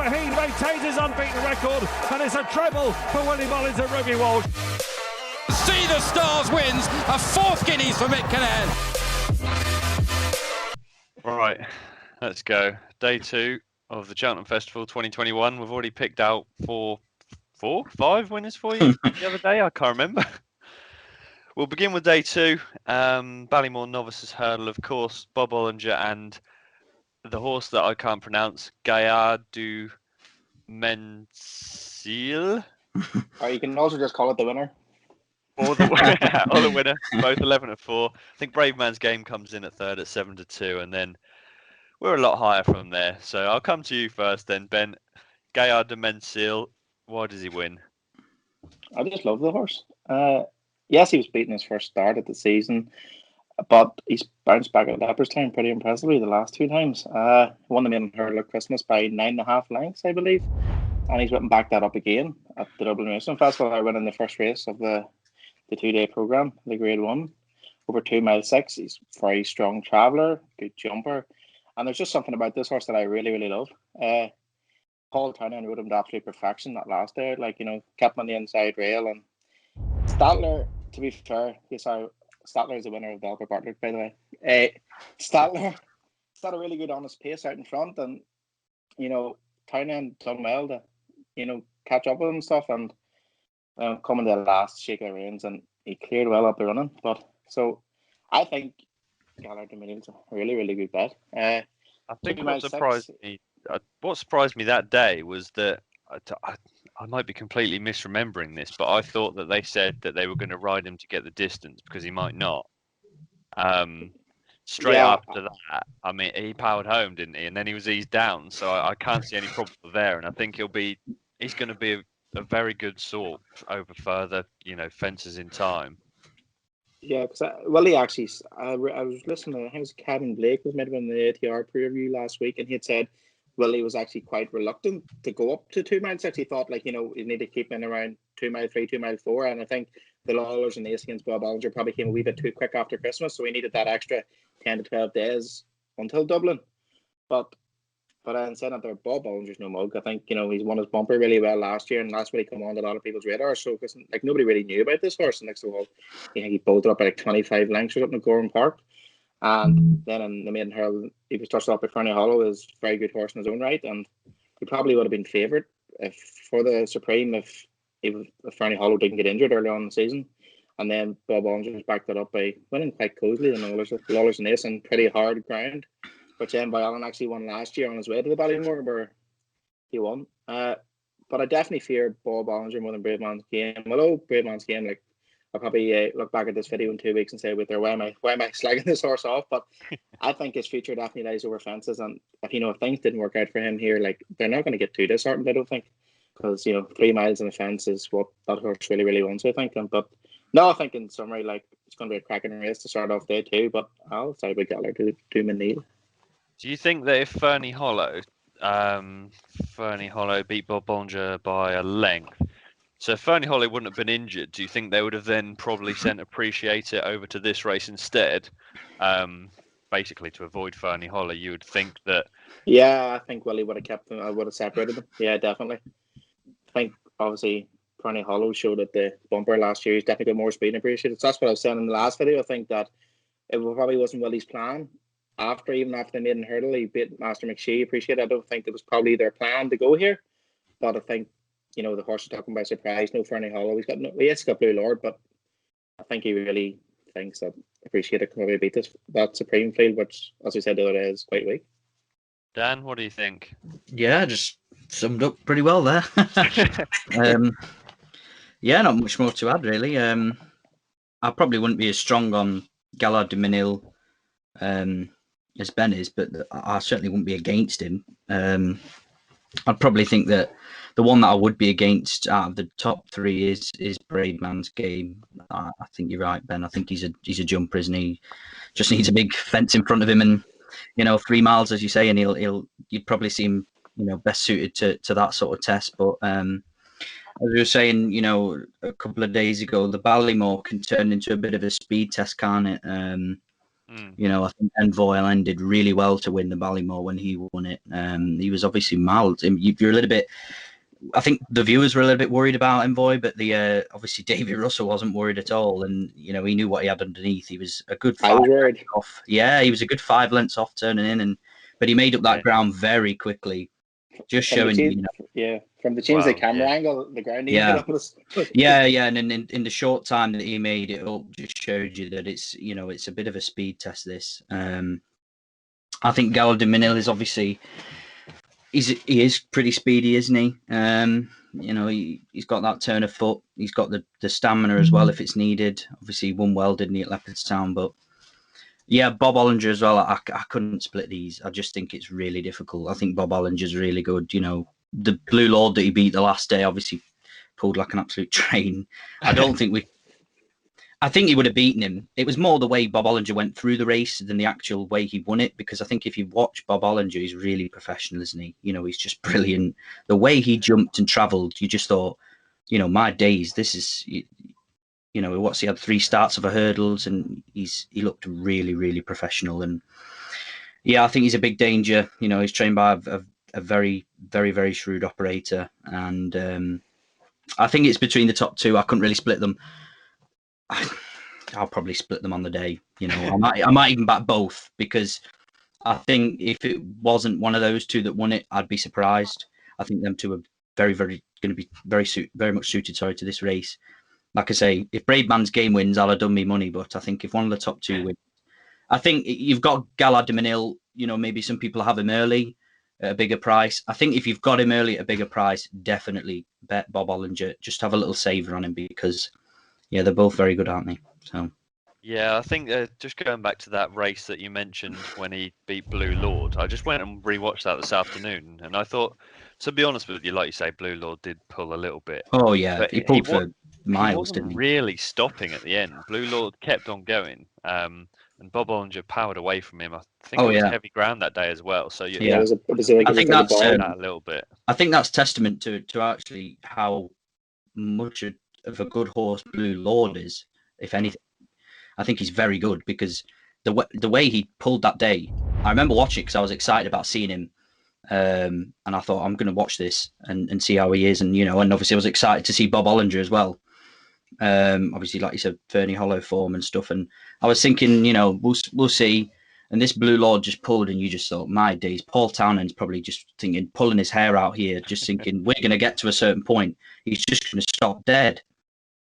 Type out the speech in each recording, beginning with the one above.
Faugheen maintains his unbeaten record, and it's a treble for Willie Mullins and Ruby Walsh. See the Stars wins a 4th Guineas for Mick Cannan. Right, let's go. Day 2 of the Cheltenham Festival 2021. We've already picked out 5 winners for you the other day. I can't remember. We'll begin with day 2. Ballymore Novices Hurdle, of course. Bob Olinger and the horse that I can't pronounce, Gaillard Du Mesnil. Or you can also just call it the winner. Or the winner, both 11-4. I think Bravemansgame comes in at 3rd at 7-2, and then we're a lot higher from there. So I'll come to you first then, Ben. Gaillard Du Mesnil, why does he win? I just love the horse. Yes, he was beaten his first start at the season, but he's bounced back at Leopardstown pretty impressively the last 2 times. Won the maiden hurdle at Christmas by 9.5 lengths, I believe. And he's went back that up again at the Dublin Racing Festival. I went in the first race of the 2-day programme, the Grade 1, over 2 mile 6. He's a very strong traveller, good jumper. And there's just something about this horse that I really, really love. Paul Townend rode him to absolute perfection that last day. Kept him on the inside rail. And Statler, to be fair, Statler is the winner of the Albert Bartlett, by the way. Statler had a really good honest pace out in front. And, Townend done well to, catch up with him and stuff. And coming to the last shake of the reins, and he cleared well up the running. So I think Gaillard Du Mesnil's a really, really good bet. I think what surprised me that day was that I might be completely misremembering this, but I thought that they said that they were going to ride him to get the distance because he might not. Straight after that, I mean, he powered home, didn't he? And then he was eased down, so I can't see any problem there. And I think he's going to be a very good sort over further, fences in time. Yeah, because I was listening to, I think it was Kevin Blake was maybe in the ATR preview last week, and he had said Willie was actually quite reluctant to go up to 2 miles. He thought you need to keep in around 2 mile 3, 2 mile 4, and I think the Lawlers and the Ace against Bob Olinger probably came a wee bit too quick after Christmas, so we needed that extra 10 to 12 days until Dublin. But saying that there, Bob Olinger's no mug. I think he's won his bumper really well last year, and that's when he come on a lot of people's radar. So because nobody really knew about this horse, and next of all, he bolted up by 25 lengths or something at Gorham Park, and then in the maiden hurdle he was touched up by Fernie Hollow, is a very good horse in his own right, and he probably would have been favoured for the Supreme if Fernie Hollow didn't get injured early on in the season. And then Bob Olinger backed that up by winning quite cosily the Lawlers and Ace in pretty hard ground, which Envoi Allen actually won last year on his way to the Ballymore, where he won. But I definitely fear Bob Olinger more than Bravemansgame. Although Bravemansgame, I'll probably look back at this video in 2 weeks and say, why am I slagging this horse off? But I think his future definitely lies over fences. And if things didn't work out for him here, they're not going to get too disheartened, I don't think, because 3 miles in a fence is what that horse really, really wants, I think. But no, I think in summary, it's going to be a cracking race to start off day 2. But I'll say we Gaillard Du Mesnil. Do you think that if Fernie Hollow beat Bob Olinger by a length, so if Fernie Hollow wouldn't have been injured, do you think they would have then probably sent Appreciate It over to this race instead? Basically to avoid Fernie Hollow, you would think that. Yeah, I think Willie would have kept them. I would have separated them. Yeah, definitely. I think obviously Fernie Hollow showed at the bumper last year. He's definitely got more speed and Appreciate It. So that's what I was saying in the last video. I think that it probably wasn't Willie's plan. Even after the maiden hurdle, he beat Master McShee. Appreciate it. I don't think it was probably their plan to go here, but I think the horse is talking by surprise. No Fernie Hollow. He's got Blue Lord, but I think he really thinks that Appreciate It can probably beat that Supreme field, which, as we said the other day, is quite weak. Dan, what do you think? Yeah, just summed up pretty well there. Yeah, not much more to add really. I probably wouldn't be as strong on Gaillard Du Mesnil as Ben is, but I certainly wouldn't be against him. I'd probably think that the one that I would be against out of the top 3 is Bravemansgame. I think you're right, Ben. I think he's a jumper, isn't he? Just needs a big fence in front of him, and 3 miles, as you say, and you'd probably see him best suited to that sort of test. But as we were saying, a couple of days ago, the Ballymore can turn into a bit of a speed test, can't it? You know, I think Envoi Allen did really well to win the Ballymore when he won it. He was obviously mild. You're a little bit. I think the viewers were a little bit worried about Envoi, but the obviously David Russell wasn't worried at all, and you know he knew what he had underneath. He was a good. I was worried. Off. Yeah, he was a good 5 lengths off turning in, but he made up that ground very quickly. Just showing you, from the change the camera angle, the ground he hit was. And in the short time that he made it up, just showed you that it's a bit of a speed test. This, I think Gaillard Du Mesnil is obviously he is pretty speedy, isn't he? He's got that turn of foot. He's got the stamina as well if it's needed. Obviously, he won well, didn't he, at Leopardstown? But yeah, Bob Olinger as well. I couldn't split these. I just think it's really difficult. I think Bob Olinger's really good. You know, the Blue Lord that he beat the last day obviously pulled like an absolute train. I think he would have beaten him. It was more the way Bob Olinger went through the race than the actual way he won it. Because I think if you watch Bob Olinger, he's really professional, isn't he? You know, he's just brilliant. The way he jumped and travelled, you just thought, you know, my days, this is. You know, he had 3 starts of a hurdles, and he looked really, really professional. And yeah, I think he's a big danger. You know, he's trained by a very, very, very shrewd operator, and I think it's between the top 2. I couldn't really split them. I'll probably split them on the day. You know, I might even back both, because I think if it wasn't one of those 2 that won it, I'd be surprised. I think them 2 are very, very going to be very much suited. To this race. Like I say, if Bravemansgame wins, I'll have done me money. But I think if one of the top 2 wins, I think you've got Gaillard Du Mesnil. You know, maybe some people have him early at a bigger price. I think if you've got him early at a bigger price, definitely bet Bob Olinger. Just have a little saver on him, because, yeah, they're both very good, aren't they? So. Yeah, I think just going back to that race that you mentioned when he beat Blue Lord, I just went and rewatched that this afternoon, and I thought, to be honest with you, like you say, Blue Lord did pull a little bit. Oh yeah, but he pulled for miles, he wasn't didn't he? really stopping at the end. Blue Lord kept on going, and Bob Olinger powered away from him. I think it was heavy ground that day as well. So it was I think that's a little bit. I think that's testament to actually how much of a good horse Blue Lord is. If anything, I think he's very good, because the way he pulled that day, I remember watching it because I was excited about seeing him. And I thought, I'm going to watch this and see how he is, and and obviously I was excited to see Bob Olinger as well. Obviously, like you said, Fernie Hollow form and stuff, and I was thinking, we'll see. And this Blue Lord just pulled, and you just thought, my days, Paul Townend's probably just thinking, pulling his hair out here, just thinking, we're going to get to a certain point. He's just going to stop dead.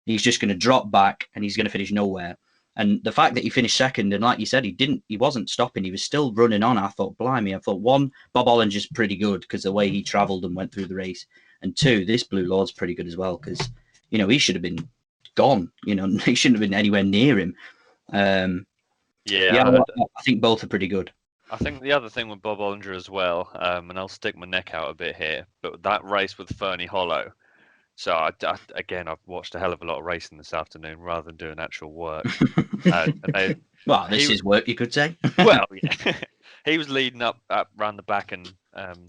He's just going to drop back, and he's going to finish nowhere. And the fact that he finished second, and like you said, he wasn't stopping. He was still running on. I thought, blimey. I thought, 1, Bob Olinger's pretty good because the way he travelled and went through the race. And 2, this Blue Lord's pretty good as well, because, he should have been gone. He shouldn't have been anywhere near him. I think both are pretty good. I think the other thing with Bob Olinger as well, and I'll stick my neck out a bit here, but that race with Fernie Hollow. So, I've watched a hell of a lot of racing this afternoon rather than doing actual work. This is work, you could say. Well, yeah. He was leading up round the back and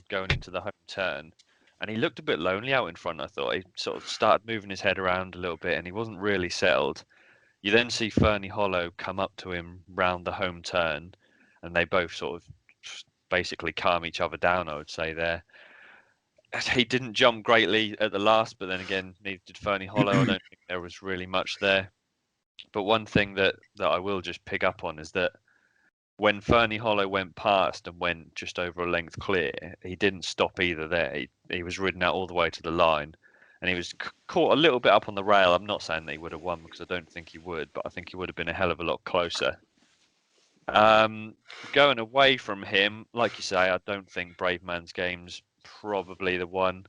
going into the home turn. And he looked a bit lonely out in front, I thought. He sort of started moving his head around a little bit, and he wasn't really settled. You then see Fernie Hollow come up to him round the home turn, and they both sort of basically calm each other down, I would say, there. He didn't jump greatly at the last, but then again, neither did Fernie Hollow. I don't think there was really much there. But one thing that I will just pick up on is that when Fernie Hollow went past and went just over a length clear, he didn't stop either there. He was ridden out all the way to the line, and he was caught a little bit up on the rail. I'm not saying that he would have won, because I don't think he would, but I think he would have been a hell of a lot closer. Going away from him, like you say, I don't think Bravemansgame's probably the one.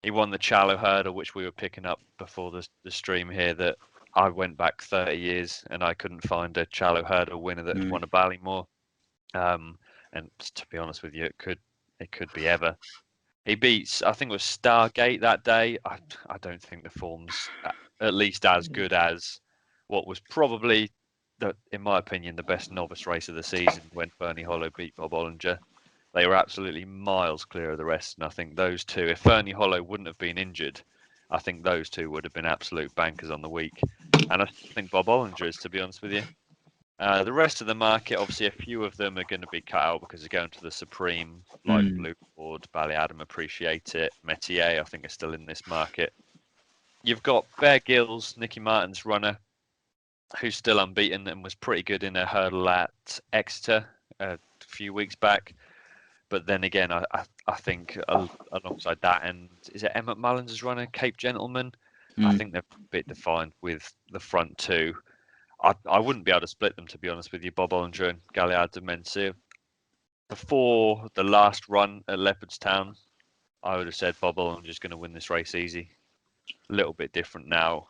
He won the Cheltenham Hurdle, which we were picking up before the stream here, that I went back 30 years and I couldn't find a Cheltenham Hurdle winner that won a Ballymore. And to be honest with you, it could be ever. He beats, I think it was Stargate that day. I don't think the form's at least as good as what was probably, in my opinion, the best novice race of the season when Fernie Hollow beat Bob Olinger. They were absolutely miles clear of the rest, and I think those 2, if Fernie Hollow wouldn't have been injured, I think those 2 would have been absolute bankers on the week. And I think Bob Olinger is, to be honest with you. The rest of the market, obviously, a few of them are going to be cut out because they're going to the Supreme, like Blue Board, Ballyadam Appreciate It, Metier, I think, are still in this market. You've got Bear Gills, Nicky Martin's runner, who's still unbeaten and was pretty good in a hurdle at Exeter a few weeks back. But then again, I think alongside that, and is it Emmett Mullins' runner, Cape Gentleman? I think they're a bit defined with the front two. I wouldn't be able to split them, to be honest with you, Bob Olinger and Gaillard Du Mesnil. Before the last run at Leopardstown, I would have said Bob Olinger's going to win this race easy. A little bit different now.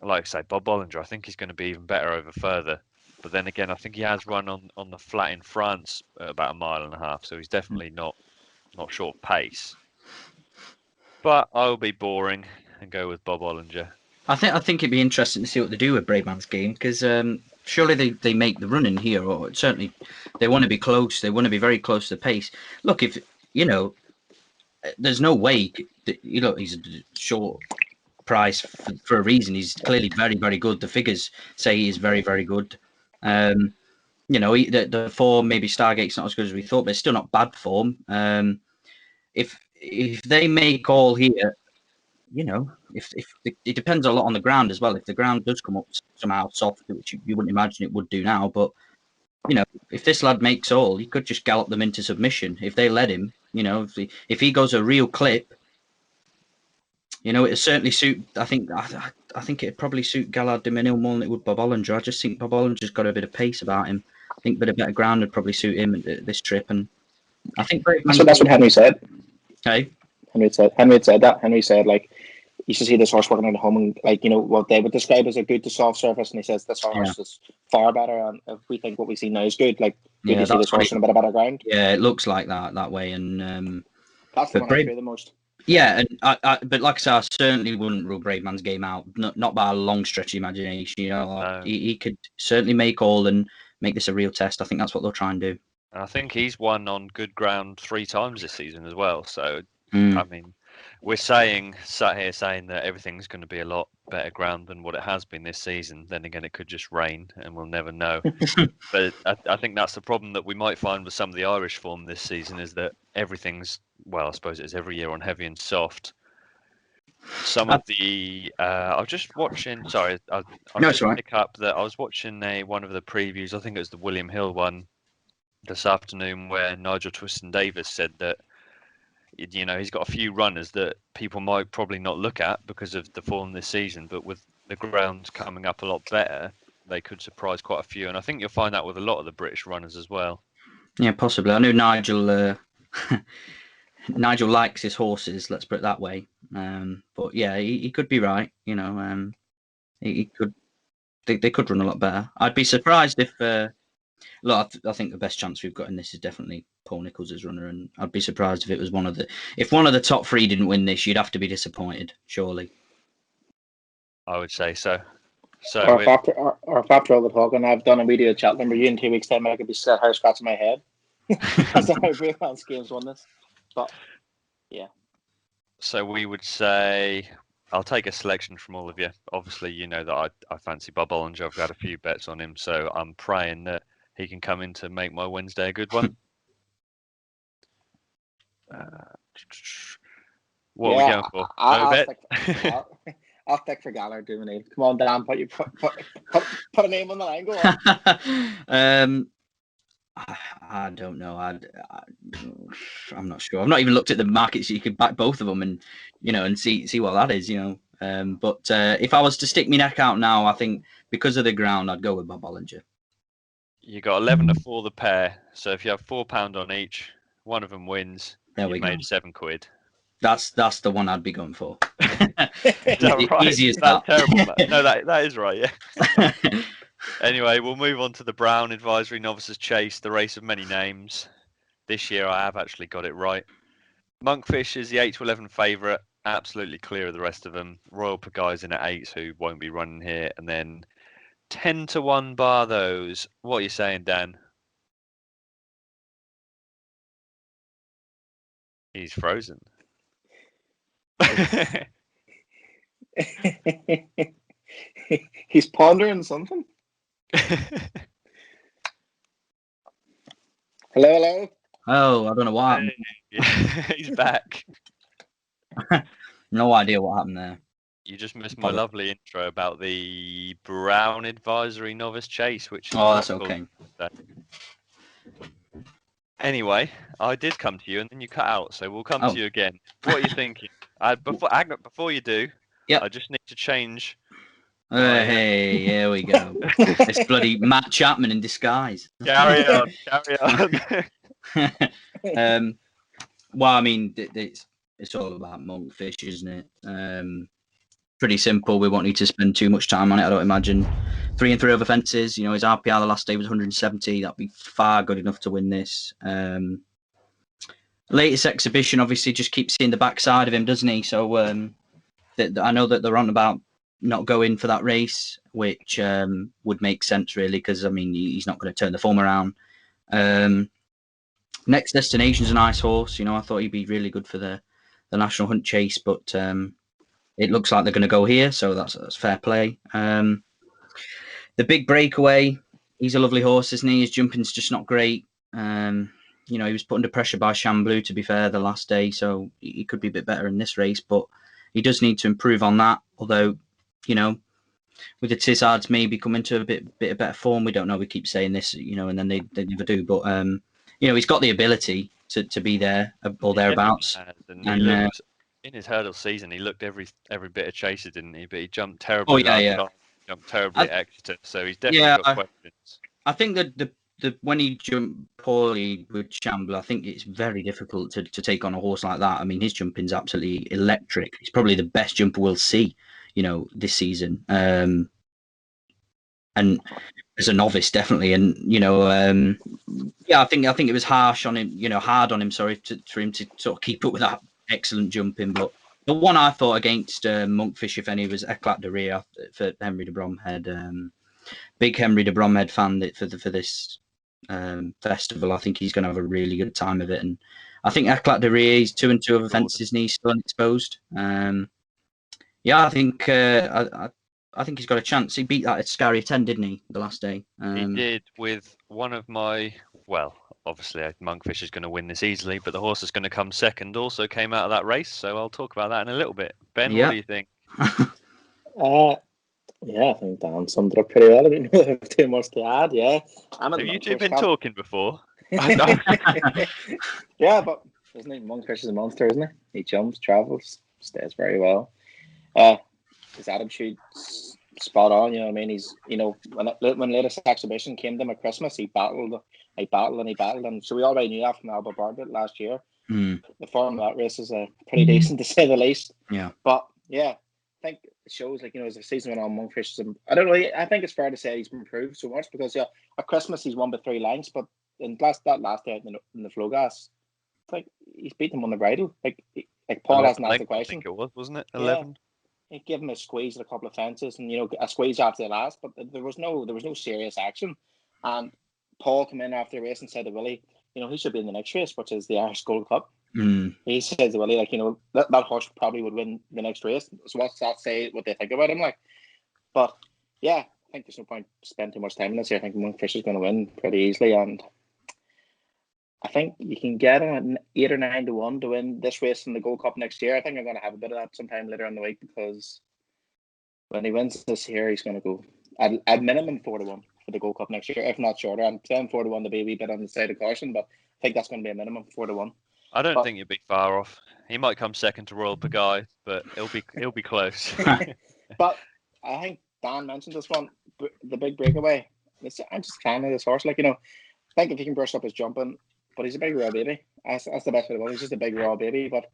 Like I say, Bob Olinger, I think he's going to be even better over further. But then again, I think he has run on the flat in France at about 1.5 miles, so he's definitely not short of pace. But I will be boring and go with Bob Olinger. I think it'd be interesting to see what they do with Bravemansgame, because surely they make the run in here, or certainly they want to be close. They want to be very close to the pace. Look, if there's no way that, he's a short price for a reason. He's clearly very, very good. The figures say he is very, very good. The form, maybe Stargate's not as good as we thought, but it's still not bad form. If they make all here, if it depends a lot on the ground as well. If the ground does come up somehow soft, which you wouldn't imagine it would do now, but if this lad makes all, he could just gallop them into submission if they let him. If he goes a real clip, it certainly suit. I think it'd probably suit Gaillard Du Mesnil more than it would Bob Olinger. I just think Bob Olinger's got a bit of pace about him. I think a better ground would probably suit him this trip, and I think that's what Henry said. Okay. Henry said that. Henry said, like, you should see this horse working at home, and what they would describe as a good to soft surface, and he says this horse is far better. And if we think what we see now is good, good to see this horse on a bit of better ground. Yeah, it looks like that way, and that's the one I fear the most. Yeah, and but like I said, I certainly wouldn't rule Bravemansgame out, not by a long stretch of imagination. He could certainly make all and make this a real test. I think that's what they'll try and do. I think he's won on good ground 3 times this season as well. So, I mean, we're sat here saying that everything's going to be a lot better ground than what it has been this season. Then again, it could just rain and we'll never know. But I think that's the problem that we might find with some of the Irish form this season, is that everything's, well, I suppose it's every year on heavy and soft. Some of the I was just watching. Sorry, I pick up that I was watching one of the previews. I think it was the William Hill one this afternoon, where Nigel Twiston-Davis said that he's got a few runners that people might probably not look at because of the form this season, but with the ground coming up a lot better, they could surprise quite a few. And I think you'll find that with a lot of the British runners as well. Yeah, possibly. I know Nigel. Nigel likes his horses, let's put it that way. But yeah, he could be right. He could. They could run a lot better. I'd be surprised if. Look, I think the best chance we've got in this is definitely Paul Nicholls as runner, and I'd be surprised if it was one of the top 3 didn't win this. You'd have to be disappointed, surely. I would say so. Or if after all the talking, I've done a video at Cheltenham review in 2 weeks' time, I could be sat here scratching my head. That's how Bravemansgame's won this. But yeah. So we would say, I'll take a selection from all of you. Obviously, you know that I fancy Bob Olinger. I've got a few bets on him, so I'm praying that he can come in to make my Wednesday a good one. What are we going for? No bet? I'll stick for Gaillard Du Mesnil. Come on, Dan, put a name on the line. Go on. I don't know. I'm not sure. I've not even looked at the markets. You could back both of them, and see what that is. But if I was to stick my neck out now, I think because of the ground, I'd go with Bob Olinger. You got 11 to 4 the pair. So if you have £4 on each, one of them wins. There we go. Made £7. That's the one I'd be going for. Is that right? Easy as That's that. Terrible. No, that is right. Yeah. Anyway, we'll move on to the Brown Advisory Novices Chase, the race of many names. This year, I have actually got it right. Monkfish is the 8 to 11 favourite, absolutely clear of the rest of them. Royal Pagai's in at 8, who won't be running here, and then 10 to 1 bar those. What are you saying, Dan? He's frozen. He's pondering something. Hello. Oh, I don't know what happened. Yeah, he's back. No idea what happened there. You just missed my lovely intro about the Brown Advisory Novice Chase, which is That's not called okay. that. Anyway, I did come to you, and then you cut out, so we'll come to you again. What are you thinking? Before you do, Yep. I just need to change. Hey, here we go. It's bloody Matt Chapman in disguise. Carry on. Well, I mean, it's all about Monkfish, isn't it? Pretty simple. We won't need to spend too much time on it, I don't imagine. 3 and 3 over fences. His RPR the last day was 170. That'd be far good enough to win this. Latest exhibition, obviously, just keeps seeing the backside of him, doesn't he? So I know that they're on about not going for that race, which would make sense, really, because, I mean, he's not going to turn the form around. Next Destination's a nice horse. I thought he'd be really good for the National Hunt Chase, but it looks like they're going to go here, so that's fair play. The Big Breakaway, he's a lovely horse, isn't he? His jumping's just not great. He was put under pressure by Chamblou, to be fair, the last day, so he could be a bit better in this race, but he does need to improve on that. Although, with the Tizzards maybe coming to a bit of better form, we don't know. We keep saying this, and then they never do. But he's got the ability to be there or thereabouts. And in his hurdle season, he looked every bit of chaser, didn't he? But he jumped terribly last time. Jumped terribly at Exeter, so he's definitely got questions. I think that the when he jumped poorly with Chamblou, I think it's very difficult to take on a horse like that. I mean, his jumping's absolutely electric. He's probably the best jumper we'll see, this season. And as a novice, definitely. And I think it was harsh on him. Hard on him. Sorry, for him to sort of keep up with that excellent jumping. But the one I thought against Monkfish, if any, was Eclat de Rire for Henry de Bromhead. Big Henry de Bromhead fan for this festival. I think he's going to have a really good time of it. And I think Eclat de Rire, he's 2 and 2 over fences, and he's still unexposed. I think I think he's got a chance. He beat that at Scarrier 10, didn't he, the last day? He did, with one of my, obviously Monkfish is going to win this easily, but the horse that's going to come second also came out of that race, so I'll talk about that in a little bit. Ben, what do you think? I think Dan summed it up pretty well. I didn't really have too much to add. Yeah, have you two been talking before? Yeah, but isn't he? Monkfish is a monster, isn't he? He jumps, travels, stays very well. His attitude spot on. You know what I mean? He's when latest exhibition came to him at Christmas, he battled, and so we already knew that from Alba Bartlett last year. The form of that race is pretty decent, to say the least. Yeah, but yeah. I think it shows, as the season went on, Monkfish I don't know. I think it's fair to say he's improved so much because at Christmas he's won by 3 lengths, but in last day in the flow gas, like he's beaten him on the bridle. Like Paul hasn't asked the question. I think it was, wasn't it? 11. He gave him a squeeze at a couple of fences, and a squeeze after the last, but there was no serious action. And Paul came in after the race and said to Willie, he should be in the next race, which is the Irish Gold Cup. He says to Willie, that horse probably would win the next race. So what's that say what they think about him? But yeah, I think there's no point spending too much time on this here. I think Monkfish is going to win pretty easily, and I think you can get him at 8 or 9 to 1 to win this race in the Gold Cup next year. I think I'm going to have a bit of that sometime later in the week, because when he wins this year, he's going to go at minimum 4 to 1 for the Gold Cup next year, if not shorter. I'm saying 4 to 1 to be a wee bit on the side of caution, but I think that's going to be a minimum 4 to 1. I don't think you'd be far off. He might come second to Royal Pagaille, but he'll be close. But I think Dan mentioned this one, the Big Breakaway. I'm just a fan of this horse. I think if he can brush up his jumping, but he's a big raw baby. That's the best way to go. He's just a big raw baby, but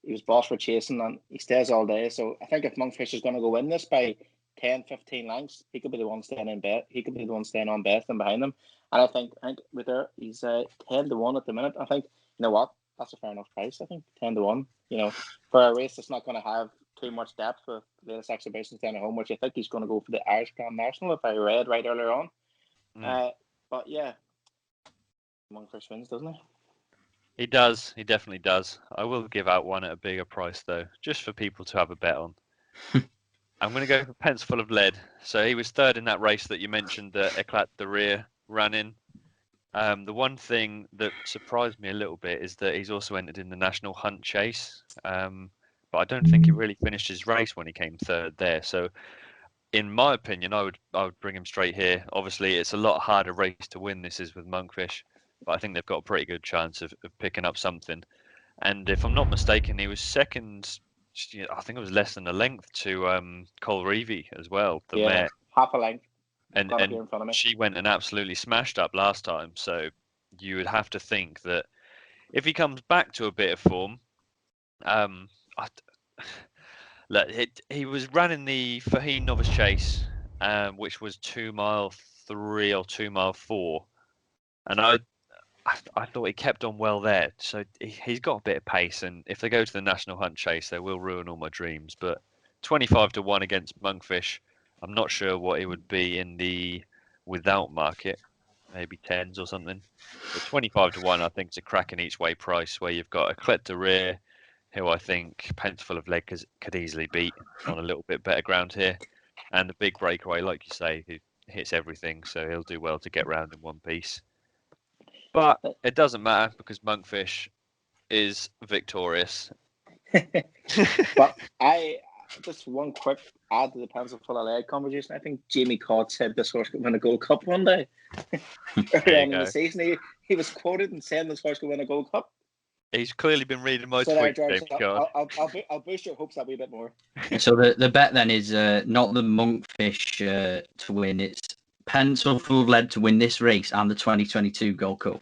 he was boss for chasing, and he stays all day. So I think if Monkfish is going to go win this by 10, 15 lengths, he could be the one staying in bed. He could be the one staying on best and behind them. And I think with her, he's 10 to 1 at the minute. I think, you know what? That's a fair enough price. I think 10 to 1. For a race that's not going to have too much depth with latest exhibitions down at home, which I think he's going to go for the Irish Grand National, if I read right earlier on. But yeah, Monkfish wins, doesn't he? He does. He definitely does. I will give out one at a bigger price though, just for people to have a bet on. I'm going to go for Pence Full of Lead. So he was third in that race that you mentioned that Eclat de Rire ran in. The one thing that surprised me a little bit is that he's also entered in the National Hunt Chase. But I don't think he really finished his race when he came third there. So in my opinion, I would bring him straight here. Obviously, it's a lot harder race to win. This is with Monkfish, but I think they've got a pretty good chance of picking up something. And if I'm not mistaken, he was second. I think it was less than a length to Cole Reevy as well, the mare. Half a length. And In front of me. she went and absolutely smashed up last time. So you would have to think that if he comes back to a bit of form, he was running the Faugheen Novice Chase, which was 2 mile 3 or 2 mile 4, and I thought he kept on well there. So he's got a bit of pace, and if they go to the National Hunt Chase, they will ruin all my dreams. But 25 to 1 against Monkfish, I'm not sure what it would be in the without market, maybe 10s or something. But 25 to 1, I think, is a cracking each way price where you've got a Eclat de Rire, who I think Pence Full of Lead could easily beat on a little bit better ground here, and the big breakaway, like you say, who hits everything, so he'll do well to get round in one piece. But it doesn't matter because Monkfish is victorious. But just one quick add to the Pence Full of Lead conversation. I think Jamie Codd said this horse could win a Gold Cup one day. Early on in the season, he was quoted and saying this horse could win a Gold Cup. He's clearly been reading my So tweets, George, James Codd. I'll boost your hopes a wee bit more. So the bet then is not the Monkfish to win. It's Pence Full of Lead to win this race and the 2022 Gold Cup.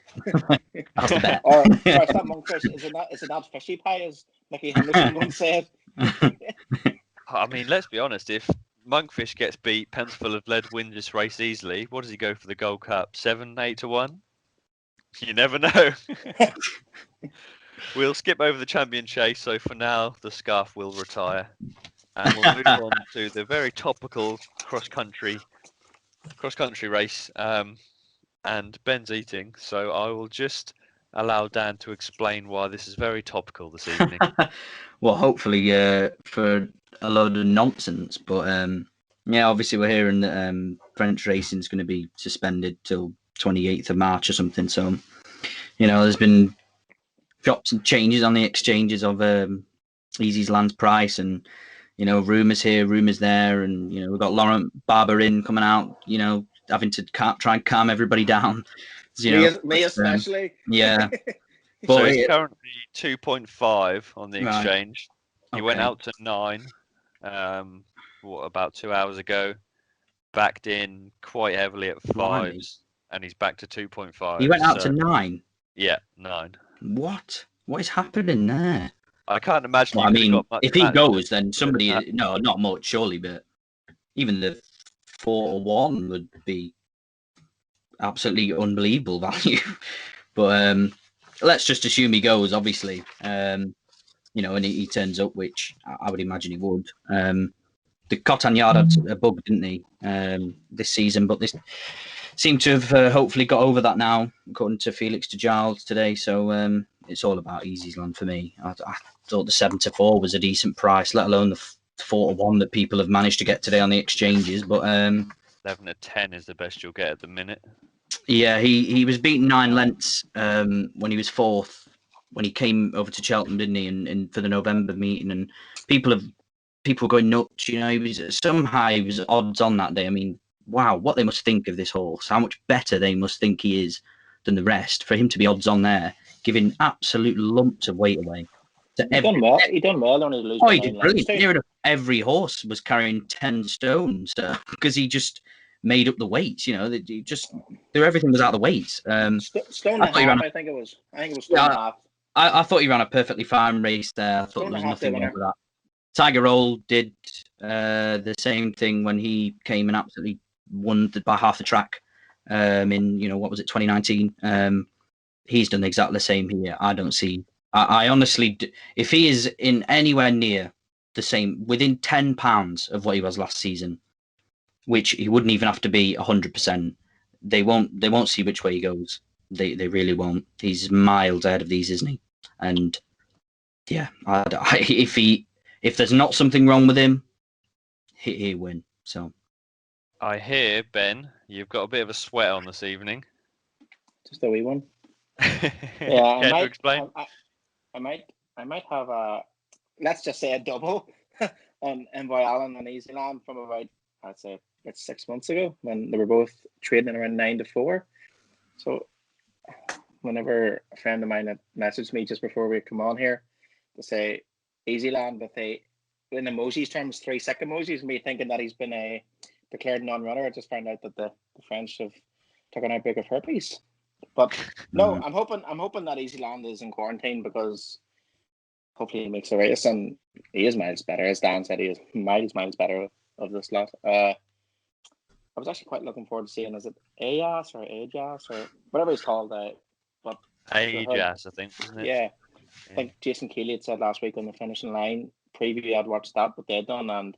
That's the bet. Or sorry, it's not Monkfish. Is it not fishy pie, as Nicky Henderson once said? I mean, let's be honest. If Monkfish gets beat, Pence Full of Lead wins this race easily. What does he go for the Gold Cup? 7, 8 to 1? You never know. We'll skip over the champion chase. So for now, the scarf will retire, and we'll move on to the very topical cross country race. And Ben's eating, so I will just allow Dan to explain why this is very topical this evening. Well, hopefully for a load of nonsense, but yeah, obviously we're hearing that French racing is going to be suspended till 28th of March or something. So, there's been drops and changes on the exchanges of Easysland's price, and rumours here, rumours there, and we've got Laurent Barberin coming out, having to try and calm everybody down. Me especially. Yeah. But so it's currently 2.5 on the exchange. He went out to 9 about 2 hours ago, backed in quite heavily at 5s, and he's back to 2.5. He went out to 9? Yeah, 9. What is happening there? I can't imagine. Well, I mean, if he goes, then somebody, no, not much, surely, but even the 4 to 1 would be absolutely unbelievable value. But let's just assume he goes, obviously, and he turns up, which I would imagine he would. The Cottignard had a bug, didn't he, this season, but this seemed to have hopefully got over that now, according to Felix de Giles today. So it's all about Easysland for me. I thought the 7 to 4 was a decent price, let alone the 4 to 1 that people have managed to get today on the exchanges. But 11 to 10 is the best you'll get at the minute. Yeah, he was beaten 9 lengths when he was 4th, when he came over to Cheltenham, didn't he? And for the November meeting, and people were going nuts. He was odds on that day. I mean, wow, what they must think of this horse, how much better they must think he is than the rest, for him to be odds on there, giving absolute lumps of weight away. He done well on his losing. Oh, he did brilliant. Near enough every horse was carrying 10 stones because he just made up the weights. Everything was out of the weights. Stone and a half, I think it was stone and a half. I thought he ran a perfectly fine race there. I thought there was nothing wrong with that. Tiger Roll did the same thing when he came and absolutely won by half the track in 2019. He's done exactly the same here. I don't see. I honestly, if he is in anywhere near the same, within £10 of what he was last season, which he wouldn't even have to be 100%, they won't see which way he goes. They really won't. He's miles ahead of these, isn't he? And yeah, if there's not something wrong with him, he win. So I hear, Ben, you've got a bit of a sweat on this evening. Just a wee one. Care Yeah, to explain? I might have a, let's just say a double on Envoi Allen and Easysland from about, I'd say, about 6 months ago when they were both trading around 9-4. So whenever a friend of mine had messaged me just before we come on here to say Easysland, but they, in emojis terms, 3 sick emojis, me thinking that he's been a declared non-runner. I just found out that the French have taken out big of herpes. But no, I'm hoping that Easysland is in quarantine because hopefully he makes a race, and he is miles better. As Dan said, he is miles better of this lot. I was actually quite looking forward to seeing, is it Ajas or whatever he's called, but Ajas, I think, isn't it? Yeah. I think Jason Keeley had said last week on the finishing line preview, I'd watched that, what they'd done, and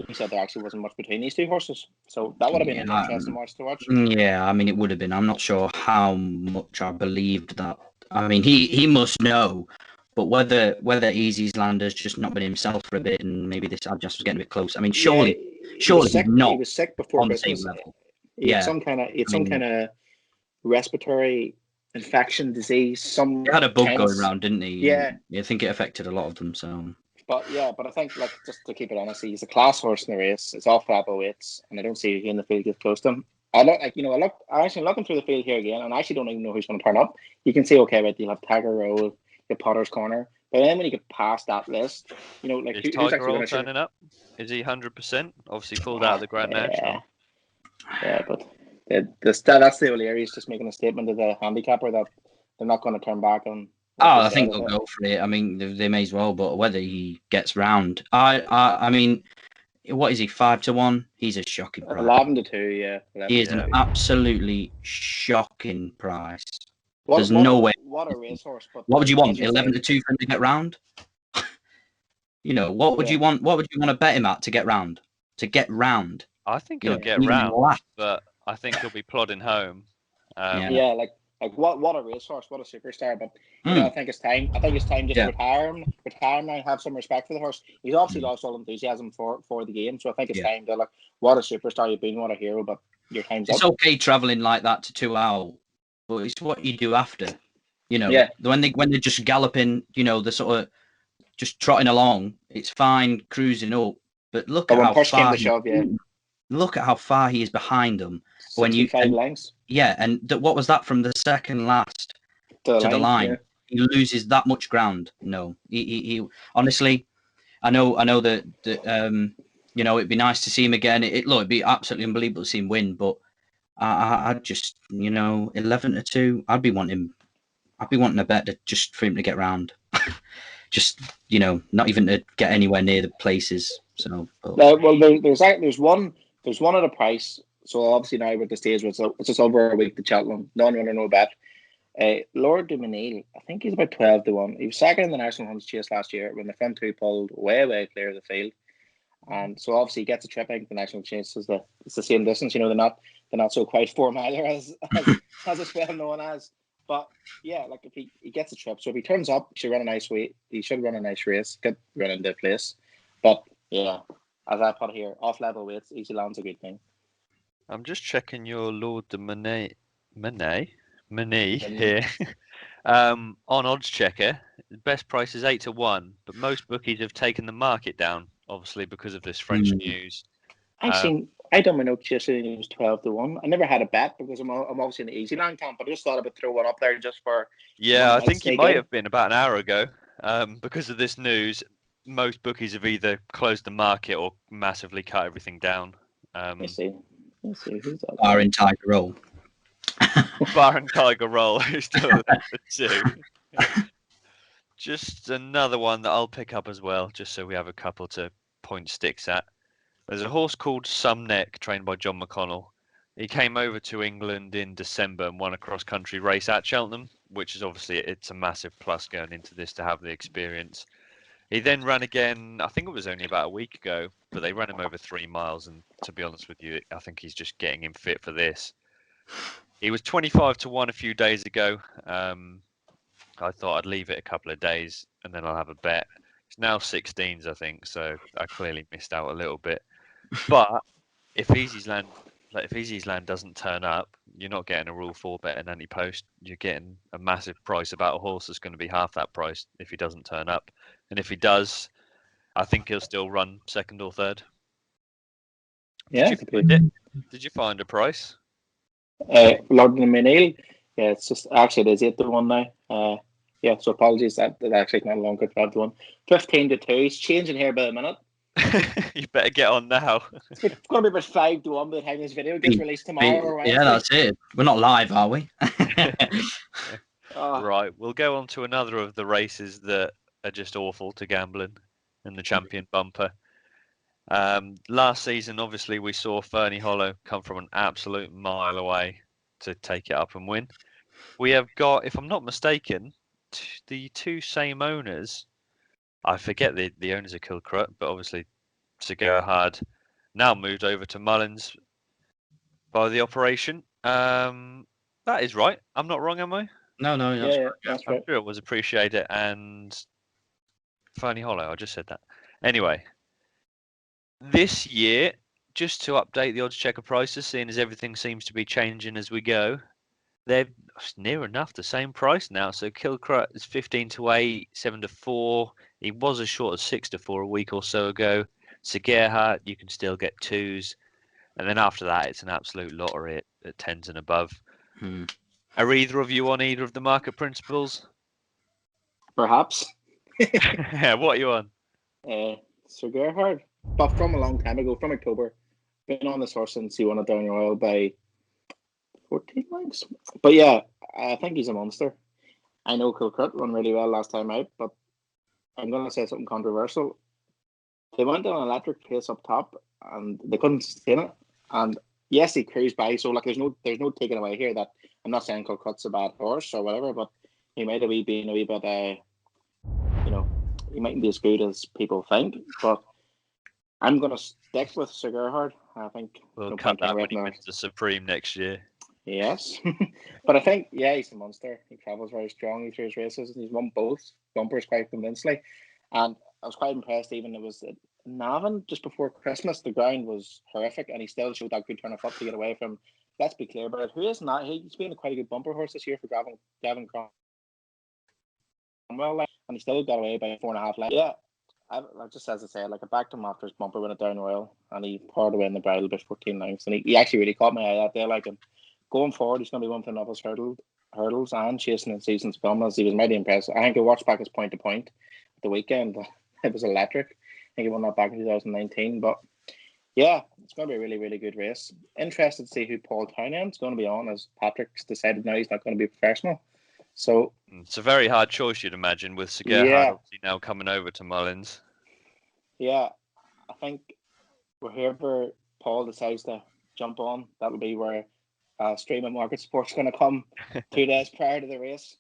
he said there actually wasn't much between these two horses. So that would have been an interesting watch to watch. Yeah, I mean, it would have been. I'm not sure how much I believed that. I mean, he must know, but whether Easysland has just not been himself for a bit, and maybe this adjust was getting a bit close. I mean, surely he was sick, not. He was sick before on the Christmas. same level. He had some kind of respiratory infection disease. He had a bug going around, didn't he? Yeah. I think it affected a lot of them. So. But I think, like, just to keep it honest, he's a class horse in the race. It's all flat weights, and I don't see who in the field gets close to him. I actually looking through the field here again, and I actually don't even know who's going to turn up. You can see, okay, right, you'll have Tiger Roll, you have Potter's Corner, but then when you get past that list, like, is who's Tiger actually going to turning up? Is he 100%? Obviously pulled out of the Grand National. Yeah, but that's the O'Leary. He's just making a statement to the handicapper that they're not going to turn back on. I think they'll go for it. I mean, they may as well, but whether he gets round, I mean, what is he, 5-1? He's a shocking price. 11-2, yeah. He is an absolutely shocking price. There's no way. What a racehorse! But what would you want? 11-2 for him to get round? What would you want? What would you want to bet him at to get round? To get round. I think he'll get round, but I think he'll be plodding home. Like what a racehorse, what a superstar. But I think it's time. Just to retire him now, have some respect for the horse. He's obviously lost all enthusiasm for the game, so I think it's time to, like, what a superstar you've been, what a hero. But your time's up. It's okay traveling like that to 2 hours, but it's what you do after. When they're just galloping, they're sort of just trotting along. It's fine cruising up, but look at how far. Look at how far he is behind them. When you lengths. Yeah, and what was that from the second last to the line? Yeah. He loses that much ground. No, he honestly, I know that it'd be nice to see him again. It'd be absolutely unbelievable to see him win, but I'd just 11-2. I'd be wanting a bet just for him to get round. Just not even to get anywhere near the places. So there's one at a price. So obviously now with the stage, it's just over a week to Cheltenham. Non-runner, no bet. Gaillard Du Mesnil, I think he's about 12-1. He was second in the National Hunts Chase last year when the front two pulled way clear of the field, and so obviously he gets a trip. I think the National Chase is it's the same distance. They're not so quite 4 miler as it's well known as. But yeah, like, if he gets a trip, so if he turns up, he should run a nice race, get run into place. But yeah, as I put here, off level weights, Easyland's a good thing. I'm just checking your Lord de Menet here. On Odds Checker, the best price is 8-1, but most bookies have taken the market down, obviously because of this French news. I done my notes yesterday. It was 12-1. I never had a bet because I'm obviously in the Easyland camp, but I just thought I would throw one up there just for. Yeah, I think you might have been about an hour ago. Because of this news, most bookies have either closed the market or massively cut everything down. Let's see. Who's that? Bar in Tiger Roll. Bar and Tiger Roll, who's still the two. Just another one that I'll pick up as well, just so we have a couple to point sticks at. There's a horse called Sumneck, trained by John McConnell. He came over to England in December and won a cross-country race at Cheltenham, which is obviously, it's a massive plus going into this to have the experience. He then ran again, I think it was only about a week ago, but they ran him over 3 miles. And to be honest with you, I think he's just getting him fit for this. He was 25-1 a few days ago. I thought I'd leave it a couple of days and then I'll have a bet. It's now 16s, I think, so I clearly missed out a little bit. But if Easysland doesn't turn up, you're not getting a Rule 4 bet in any post. You're getting a massive price about a horse that's going to be half that price if he doesn't turn up. And if he does, I think he'll still run second or third. Yeah, Did you find a price? Lord Du Mesnil. Yeah, it's just actually it is 8-1 now. Yeah, so apologies that actually not longer 12-1. 15-2. It's changing here by the minute. You better get on now. It's going to be about 5-1 by the time this video gets released tomorrow or Wednesday. Yeah, that's it. We're not live, are we? Right, we'll go on to another of the races that are just awful to gambling in the Champion Bumper. Last season, obviously, we saw Fernie Hollow come from an absolute mile away to take it up and win. We have got, if I'm not mistaken, the two same owners. I forget the owners of Kilcrut, but obviously Sir Gerhard now moved over to Mullins by the operation. That is right. I'm not wrong, am I? No, That's right. I'm sure it was Appreciate and Fernie Hollow. I just said that. Anyway, this year, just to update the odds checker prices, seeing as everything seems to be changing as we go, they're near enough the same price now. So Kilcrut is 15-8, 7-4. He was as short as 6-4 a week or so ago. Sir Gerhard, you can still get 2s. And then after that, it's an absolute lottery at 10s and above. Are either of you on either of the market principles? Perhaps. Yeah, what are you on? Sir Gerhard. But from a long time ago, from October. Been on this horse since he won it down Royal by 14 lengths. But yeah, I think he's a monster. I know Kilcrut run really well last time out, but I'm going to say something controversial. They went on an electric pace up top, and they couldn't sustain it. And yes, he cruised by. So like, there's no taking away here that I'm not saying Kilcrut's a bad horse or whatever, but he might have been a wee bit, he mightn't be as good as people think. But I'm going to stick with Sir Gerhard. I think we'll cut that when he wins the Supreme next year. Yes, but I think he's a monster. He travels very strongly through his races, and he's won both bumpers quite convincingly. And I was quite impressed. Even it was at Navan just before Christmas. The ground was horrific, and he still showed that good turn of foot to get away from. Let's be clear about it. Who is not? He's been a quite a good bumper horse this year for Gavin Cromwell, and he still got away by 4.5 lengths. Yeah, I just as I said, like I backed him after his bumper went it down Royal, and he poured away in the bridle by 14 lengths, and he actually really caught my eye that day. Like him. Going forward, he's going to be one for the novice hurdles and chasing in seasons to come. As he was mighty impressive. I think I watched back his point to point at the weekend. It was electric. I think he won that back in 2019. But yeah, it's going to be a really, really good race. Interested to see who Paul Townend's going to be on, as Patrick's decided now he's not going to be professional. So it's a very hard choice, you'd imagine, with Sir Gerhard obviously now coming over to Mullins. Yeah, I think wherever Paul decides to jump on, that'll be where Stream and Market Sport's going to come 2 days prior to the race.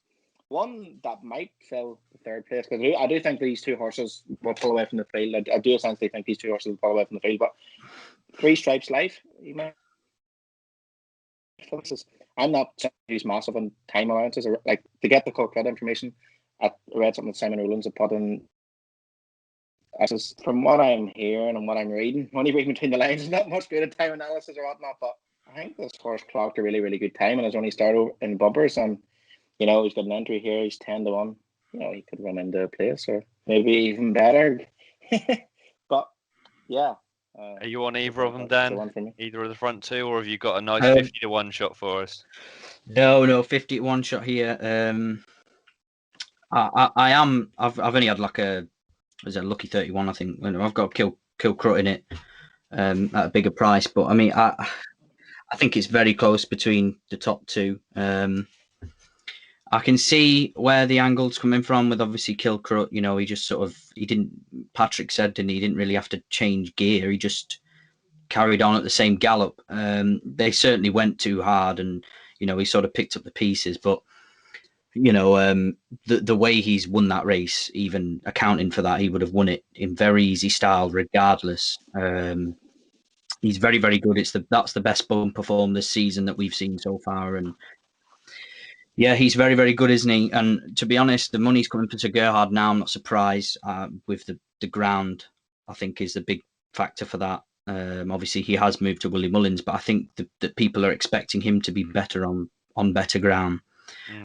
One that might fill the third place, because I do think these two horses will pull away from the field. I do essentially think these two horses will pull away from the field, but Three Stripes Life, you might. I'm not use massive on time allowances, or like to get the Kilcrut information. I read something that Simon Rowlands had put in. From what I'm hearing and what I'm reading, only reading between the lines, not much good at time analysis or whatnot, but I think this horse clocked a really, really good time and has only started in bumpers. And, he's got an entry here. He's 10-1. He could run into a place or maybe even better. But, yeah. Are you on either of them, Dan? Either of the front two? Or have you got a nice 50-1 shot for us? No, 50-1 shot here. I am. I've only had like a lucky 31, I think. I've got Kilcrut in it at a bigger price. But, I mean, I think it's very close between the top two. I can see where the angle's coming from with obviously Kilcrut. He just Patrick said, didn't he? He didn't really have to change gear. He just carried on at the same gallop. They certainly went too hard and, he sort of picked up the pieces. But, the way he's won that race, even accounting for that, he would have won it in very easy style regardless. He's very, very good. That's the best bumper form this season that we've seen so far. And yeah, he's very, very good, isn't he? And to be honest, the money's coming for Sir Gerhard now. I'm not surprised with the ground, I think, is the big factor for that. Obviously, he has moved to Willie Mullins, but I think that people are expecting him to be better on better ground.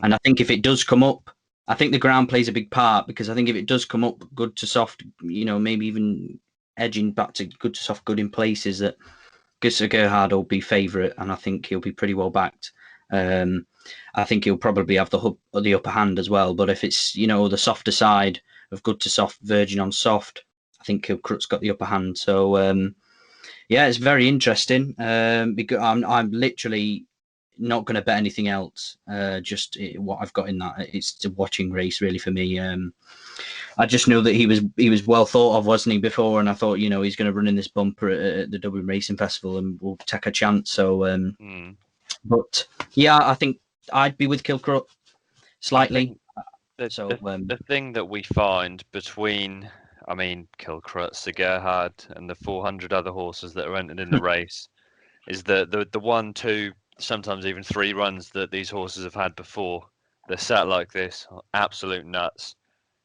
And I think if it does come up, I think the ground plays a big part, because I think if it does come up good to soft, maybe even edging back to good to soft, good in places, that Gustav Gerhard will be favourite, and I think he'll be pretty well backed. I think he'll probably have the upper hand as well. But if it's the softer side of good to soft, virgin on soft, I think Kilcrut's got the upper hand. So yeah, it's very interesting. Because I'm literally not going to bet anything else. Just what I've got in that. It's a watching race really for me. I just knew that he was well thought of, wasn't he, before? And I thought, he's going to run in this bumper at the Dublin Racing Festival, and we'll take a chance. So, but yeah, I think I'd be with Kilcrut slightly. The thing that we find between, Kilcrut, Sir Gerhard, and the 400 other horses that are entered in the race is that the 1, 2, sometimes even 3 runs that these horses have had before, they're sat like this, absolute nuts.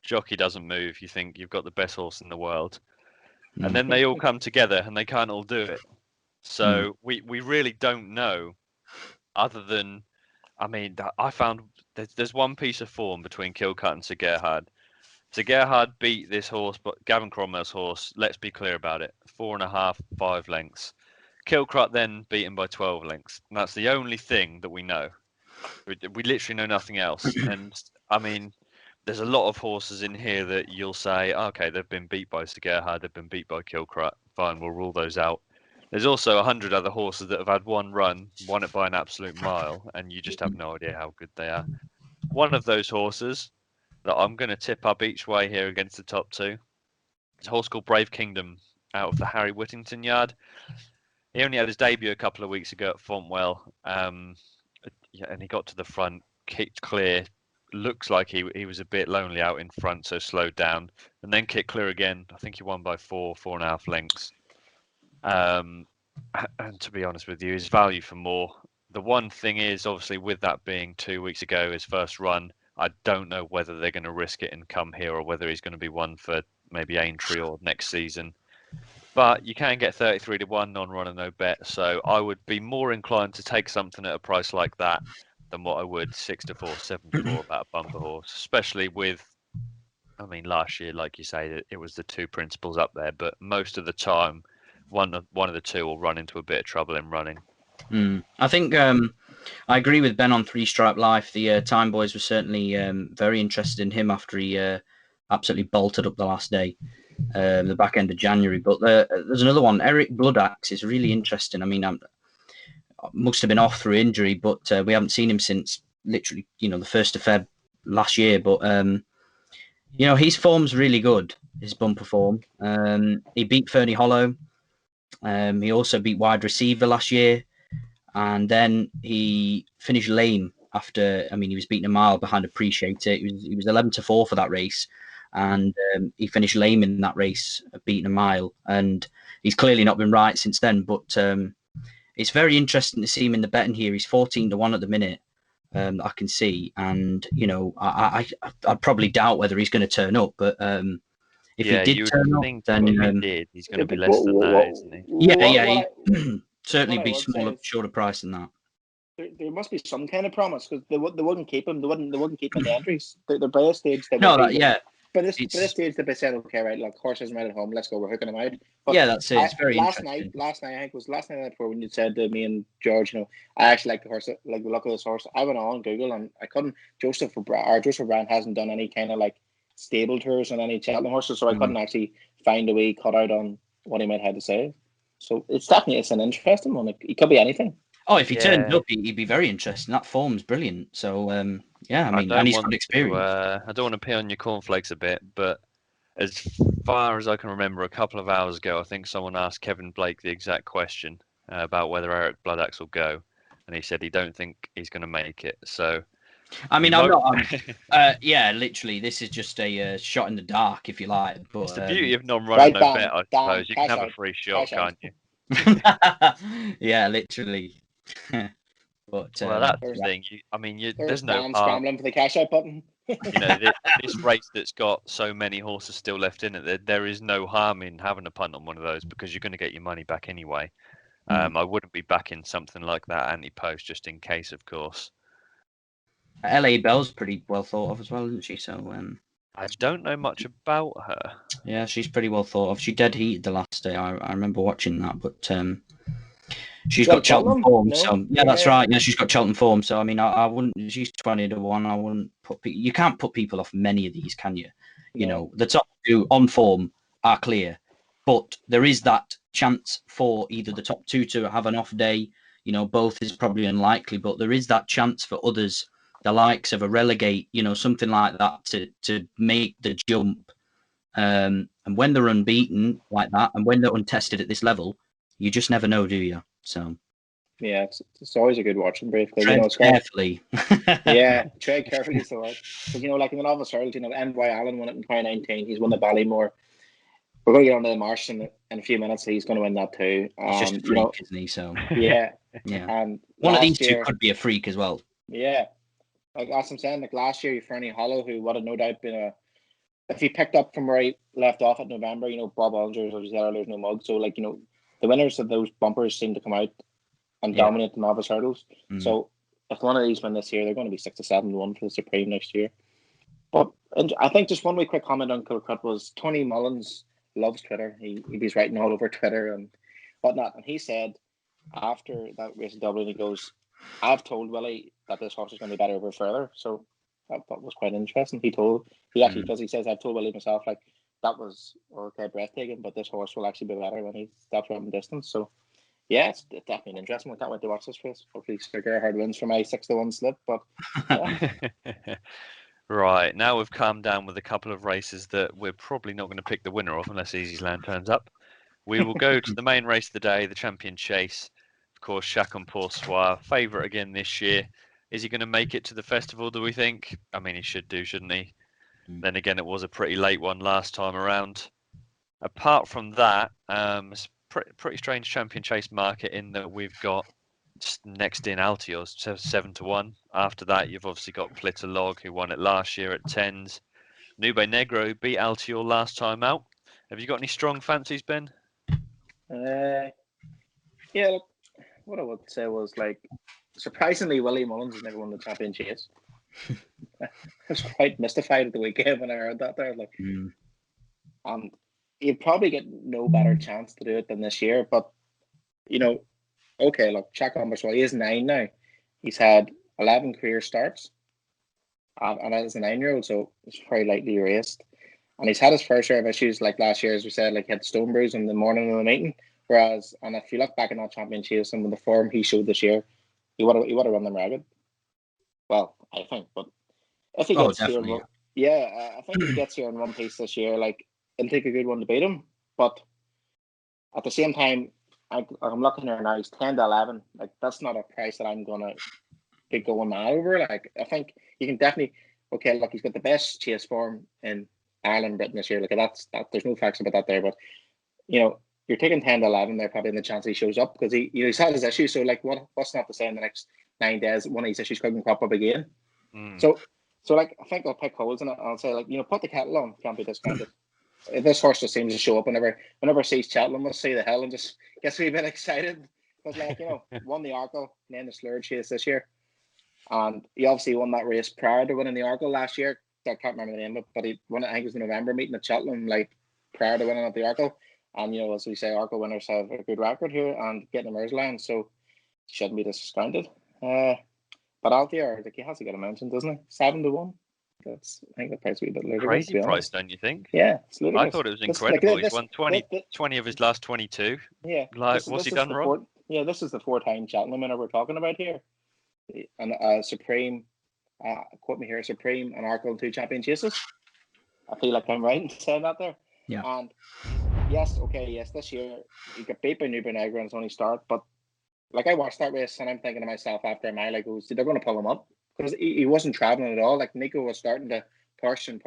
Jockey doesn't move. You think you've got the best horse in the world, and then they all come together and they can't all do it. So we really don't know, other than, I found there's one piece of form between Kilcut and Sir Gerhard. Sir Gerhard beat this horse, but Gavin Cromwell's horse, let's be clear about it, 4.5, 5 lengths. Kilcrut then beat him by 12 lengths. And that's the only thing that we know. We literally know nothing else. And there's a lot of horses in here that you'll say, okay, they've been beat by Sir Gerhard, they've been beat by Kilcrut. Fine, we'll rule those out. There's also 100 other horses that have had one run, won it by an absolute mile, and you just have no idea how good they are. One of those horses that I'm going to tip up each way here against the top 2 is a horse called Brave Kingdom out of the Harry Whittington yard. He only had his debut a couple of weeks ago at Fontwell, and he got to the front, kicked clear. Looks like he was a bit lonely out in front, so slowed down, and then kicked clear again. I think he won by 4.5 lengths. And to be honest with you, his value for more. The one thing is, obviously, with that being 2 weeks ago, his first run, I don't know whether they're going to risk it and come here, or whether he's going to be one for maybe Aintree or next season. But you can get 33 to 1 non-run and no bet, so I would be more inclined to take something at a price like that than what I would 6 to 4, 7 to 4 about a bumper horse, especially with, last year, like you say, it was the 2 principals up there, but most of the time, one of the 2 will run into a bit of trouble in running. I think I agree with Ben on 3 Stripe Life. The Time Boys were certainly very interested in him after he absolutely bolted up the last day, the back end of January. But there's another one, Eric Bloodaxe, is really interesting. Must have been off through injury, but we haven't seen him since literally, the 1st of Feb last year. But his form's really good, his bumper form. He beat Fernie Hollow. He also beat Wide Receiver last year, and then he finished lame after. He was beaten a mile behind Appreciate It. He was 11 to 4 for that race, and he finished lame in that race, beaten a mile. And he's clearly not been right since then. But it's very interesting to see him in the betting here. He's 14 to 1 at the minute. I can see, and I'd probably doubt whether he's going to turn up, but if he did turn up, then he's going to be less than that, isn't he? Yeah, he certainly be smaller, shorter price than that. There must be some kind of promise, because they wouldn't keep him. They wouldn't keep him in the entries. They're by a stage. By this stage, they'd be saying, okay, right, look, horses are out at home. Let's go. We're hooking them out. But yeah, that's it. It's very interesting. Last night, I think it was last night before, when you said to me and George, I actually like the horse, like the look of this horse. I went on Google and I couldn't. Joseph Brown hasn't done any kind of like stable tours on any Cheltenham horses, so I couldn't actually find a way cut out on what he might have to say. So it's an interesting one. It could be anything. Oh, if he turned up, he'd be very interesting. That form's brilliant. So, and he's got experience. I don't want to pee on your cornflakes a bit, but as far as I can remember, a couple of hours ago, I think someone asked Kevin Blake the exact question about whether Eric Bloodaxe will go, and he said he don't think he's going to make it. So, I'm not. Literally, this is just a shot in the dark, if you like. But it's the beauty of non-running no bet, I suppose. You can have a free shot, can't you? Yeah, literally. But that's the thing. There's no scrambling for the cash out button. This race that's got so many horses still left in it, there is no harm in having a punt on one of those because you're going to get your money back anyway. I wouldn't be backing something like that anti-post just in case, of course. LA Bell's pretty well thought of as well, isn't she? So I don't know much about her. yeah, she's pretty well thought of. She dead heated the last day. I remember watching that, but she's got Cheltenham form. No? So yeah, that's right. Yeah, she's got Cheltenham form. So I mean, I wouldn't. She's 20-1. I wouldn't put. You can't put people off many of these, can you? You know, the top two on form are clear, but there is that chance for either the top two to have an off day. You know, both is probably unlikely, but there is that chance for others, the likes of a relegate, you know, something like that, to make the jump. And when they're unbeaten like that, and when they're untested at this level, you just never know, do you? So yeah, it's always a good watching brief. Tread carefully. Yeah, tread carefully is the word. Because, you know, like in the Novice Hurdle, you know, Envoi Allen won it in 2019. He's won the Ballymore. We're going to get on to the Marsh in a few minutes. So he's going to win that too. He's just a freak, isn't he? So yeah, yeah. And one of these two could be a freak as well. Yeah, like as I'm saying, like last year, Fernie Hollow, who would have no doubt been if he picked up from where he left off at November, you know, Bob Olinger, as you said earlier, there's no mug. So like, you know, the winners of those bumpers seem to come out and dominate the Novice Hurdles. So if one of these win this year, they're going to be 6 to 7-1 for the Supreme next year. But and I think just one wee quick comment on Kilcut was Tony Mullins loves Twitter. He's writing all over Twitter and whatnot. And he said after that race in Dublin, he goes, I've told Willie that this horse is going to be better over further. So that was quite interesting. He actually, because he says, I've told Willie myself, like, that was okay, breathtaking, but this horse will actually be better when he stops running distance. So, yeah, it's definitely interesting. I can't wait to watch this race. Hopefully, Sir Gerhard wins for my 6-1 slip. But yeah. Right, now we've calmed down with a couple of races that we're probably not going to pick the winner of unless Easysland turns up. We will go to the main race of the day, the Champion Chase. Of course, Chacun Poursoir, favourite again this year. Is he going to make it to the festival, do we think? I mean, he should do, shouldn't he? Then again, it was a pretty late one last time around. Apart from that, it's pretty strange Champion Chase market in that we've got next in Altios 7-1. After that, you've obviously got Plitterlog, who won it last year at 10s. Nube Negro beat Altior last time out. Have you got any strong fancies, Ben? Yeah, look, what I would say was, like, surprisingly, Willie Mullins has never won the Champion Chase. I was quite mystified at the weekend when I heard that there. Like, and you'd probably get no better chance to do it than this year. But, you know, okay, look, Chacun Poursoir, he is 9 now. He's had 11 career starts. And as a 9-year-old, so he's very lightly raced. And he's had his fair share of issues, like last year, as we said, like he had stone bruise in the morning of the meeting. Whereas, and if you look back in that Champion Chase and with the form he showed this year, he would have run them ragged. Well, I think, but if he gets here, I think if he gets here in one piece this year, like it'll take a good one to beat him. But at the same time, I'm looking there now. He's 10 to 11. Like that's not a price that I'm gonna be going mad over. Like I think you can definitely. Okay, look, he's got the best chase form in Ireland, Britain this year. Like that. There's no facts about that there, but you know. You're taking 10 to 11 there, probably in the chance he shows up because he's had his issues. So, like, what's not to say in the next 9 days one of these issues couldn't crop up again? So like, I think I'll pick holes in it. I'll say, like, you know, put the kettle on, can't be discounted. This horse just seems to show up whenever it sees Cheltenham, must see the hill and just gets a wee bit excited. Because, like, you know, won the Arkle and then the Slurred Chase this year. And he obviously won that race prior to winning the Arkle last year. I can't remember the name, but he won it, I think it was the November meeting at Cheltenham, like, prior to winning at the Arkle. And, you know, as we say, Arkle winners have a good record here and getting a Mersline, so shouldn't be discounted. But Altior, like, he has to get a mention, doesn't he? 7-1. I think the price would be a bit later. Crazy price, don't you think? Yeah, it's ludicrous. I thought it was incredible. He's won 20 of his last 22. Yeah. Like, what's he done wrong? This is the 4-time Cheltenham winner we're talking about here. And Supreme, quote me here, Supreme and Arkle and 2 Champion Chases. I feel like I'm right in saying that there. Yeah. And yes, this year he got beat by Nube Negro in his only start, but like I watched that race and I'm thinking to myself after a mile, I go, they're going to pull him up because he wasn't traveling at all. Like Nico was starting to push, and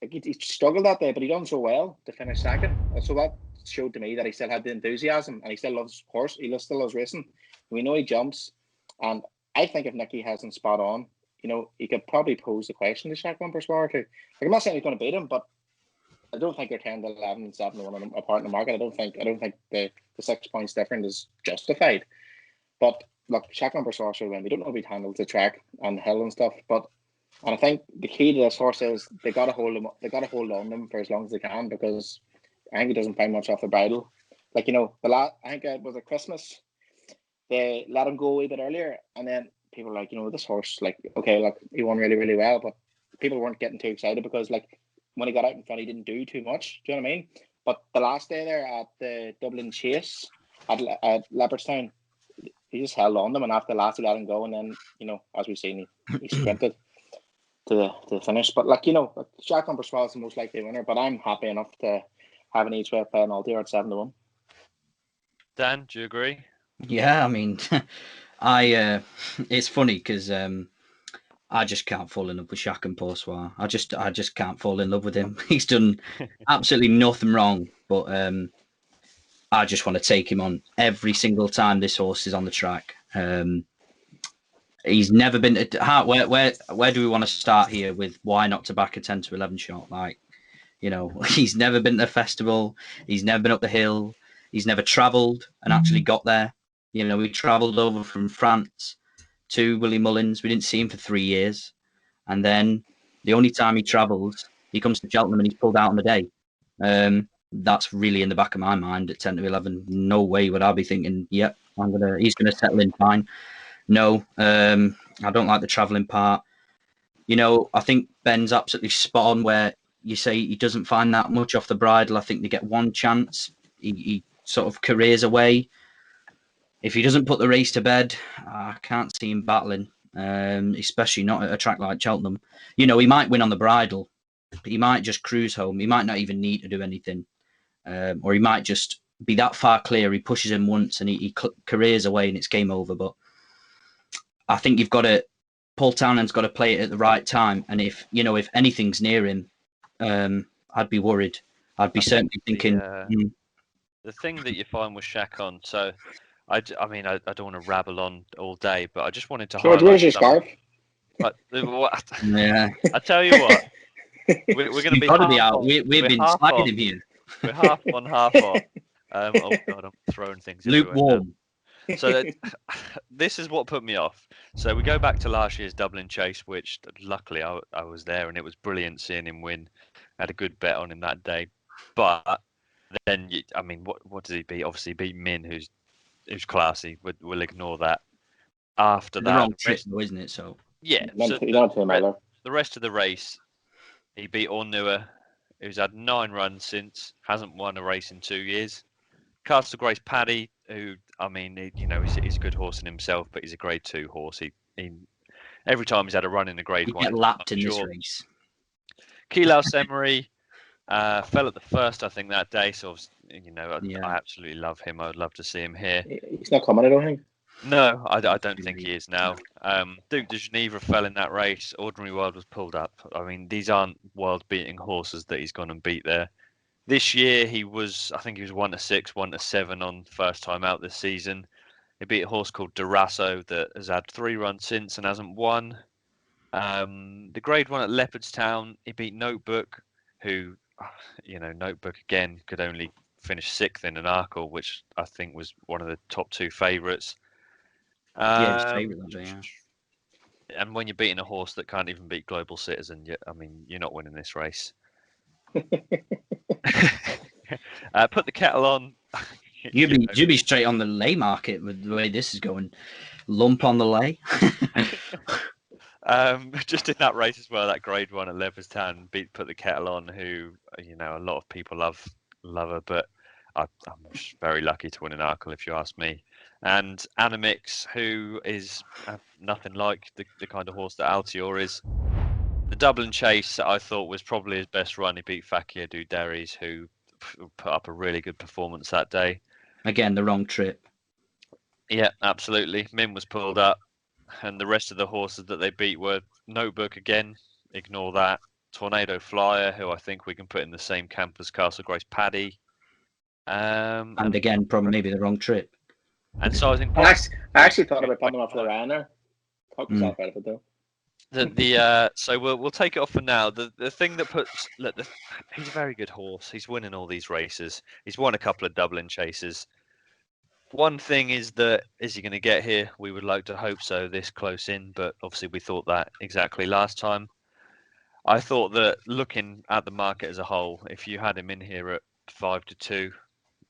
like he struggled that day, but he done so well to finish second. So that showed to me that he still had the enthusiasm and he still loves horse. He still loves racing. We know he jumps, and I think if Nicky hasn't spot on, you could probably pose the question to Chacun Persoir too. Like, I'm not saying he's going to beat him, but I don't think they're 10-11 and 7-1 apart in the market. I don't think the 6 points different is justified. But look, Chacun Persoir should win. We don't know if he handles the track and the hill and stuff, and I think the key to this horse is they got to hold him. They got to hold on to him for as long as they can, because I think he doesn't find much off the bridle. Like, I think it was at Christmas, they let him go a wee bit earlier, and then people were like, this horse, like, okay, look, he won really, really well, but people weren't getting too excited because, like, when he got out in front, he didn't do too much. Do you know what I mean? But the last day there at the Dublin Chase at Leopardstown, he just held on them, and after the last, he let him go, and then, as we've seen, he sprinted to the finish. But, like, Chacun Persoir is the most likely winner, but I'm happy enough to have an each way penalty or at 7-1. Dan, do you agree? Yeah, I mean, it's funny because I just can't fall in love with Chacun Persoir. I just can't fall in love with him. He's done absolutely nothing wrong, but I just want to take him on every single time this horse is on the track. He's never been where do we want to start here with why not to back a 10-11 shot? Like, he's never been to the festival, he's never been up the hill, he's never travelled and actually got there. We travelled over from France to Willie Mullins. We didn't see him for 3 years. And then the only time he travels, he comes to Cheltenham and he's pulled out on the day. That's really in the back of my mind at 10-11. No way would I be thinking, yep, he's gonna settle in fine. No, I don't like the travelling part. I think Ben's absolutely spot on where you say he doesn't find that much off the bridle. I think they get one chance. He sort of careers away. If he doesn't put the race to bed, I can't see him battling, especially not at a track like Cheltenham. He might win on the bridle, but he might just cruise home. He might not even need to do anything. Or he might just be that far clear. He pushes him once and he careers away and it's game over. But I think you've got to, Paul Townend's got to play it at the right time. And if anything's near him, I'd be worried. I'd be certainly thinking. The thing that you find with Chacun, so I don't want to rabble on all day, but I just wanted to George, where's your scarf? But Yeah. I tell you what, we're going to be half out. We've been slagging him here. We're half on, half off. Oh God, I'm throwing things. Lukewarm. So this is what put me off. So we go back to last year's Dublin Chase, which luckily I was there, and it was brilliant seeing him win. I had a good bet on him that day, but then what does he beat? Obviously, he beat Min, who's classy. We'll ignore that. After that, the wrong trip, though, isn't it? So yeah, the rest of the race, he beat Ornua, who's had 9 runs since, hasn't won a race in 2 years. Castle Grace Paddy, who he's a good horse in himself, but he's a Grade 2 horse. He every time he's had a run in a Grade 1, get lapped in this race. Gaillard Du Mesnil fell at the first, I think, that day. So I absolutely love him. I would love to see him here. He's not coming, I don't think. No, I don't think he is now. Duke de Geneva fell in that race. Ordinary World was pulled up. These aren't world-beating horses that he's gone and beat there. This year he was 1-6, 1-7 on first time out this season. He beat a horse called Durasso that has had 3 runs since and hasn't won. The Grade 1 at Leopardstown, he beat Notebook, who, Notebook again could only finish 6th in an Arkle, which I think was one of the top 2 favourites. His favourite that day, yeah. And when you're beating a horse that can't even beat Global Citizen, you're not winning this race. Put the kettle on. You'd be straight on the lay market with the way this is going. Lump on the lay. Just in that race as well, that Grade 1 at Leopardstown put the kettle on, who a lot of people love her, but I'm just very lucky to win an Arkle, if you ask me. And Animix, who is nothing like the kind of horse that Altior is. The Dublin Chase, I thought, was probably his best run. He beat Fakir Du Derry's, who put up a really good performance that day. Again, the wrong trip. Yeah, absolutely. Min was pulled up, and the rest of the horses that they beat were Notebook again. Ignore that. Tornado Flyer, who I think we can put in the same camp as Castle Grace Paddy. And again, probably maybe the wrong trip. And Sizing I actually thought about putting him off the Ryanair. Talk yourself out of it, though. So we'll take it off for now. The thing that puts he's a very good horse. He's winning all these races. He's won a couple of Dublin chases. One thing is he going to get here? We would like to hope so this close in, but obviously we thought that exactly last time. I thought that looking at the market as a whole, if you had him in here at 5-2,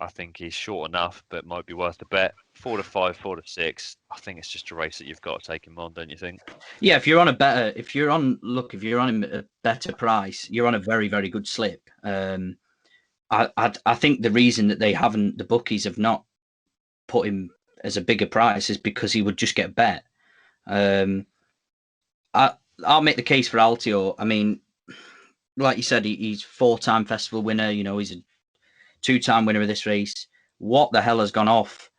I think he's short enough, but might be worth the bet. 4-5, 4-6. I think it's just a race that you've got to take him on, don't you think? Yeah, if you're on a better price, you're on a very, very good slip. I think the reason that the bookies have not put him as a bigger price is because he would just get bet. I'll make the case for Altior. I mean, like you said, he's 4-time festival winner. He's a 2-time winner of this race. What the hell has gone off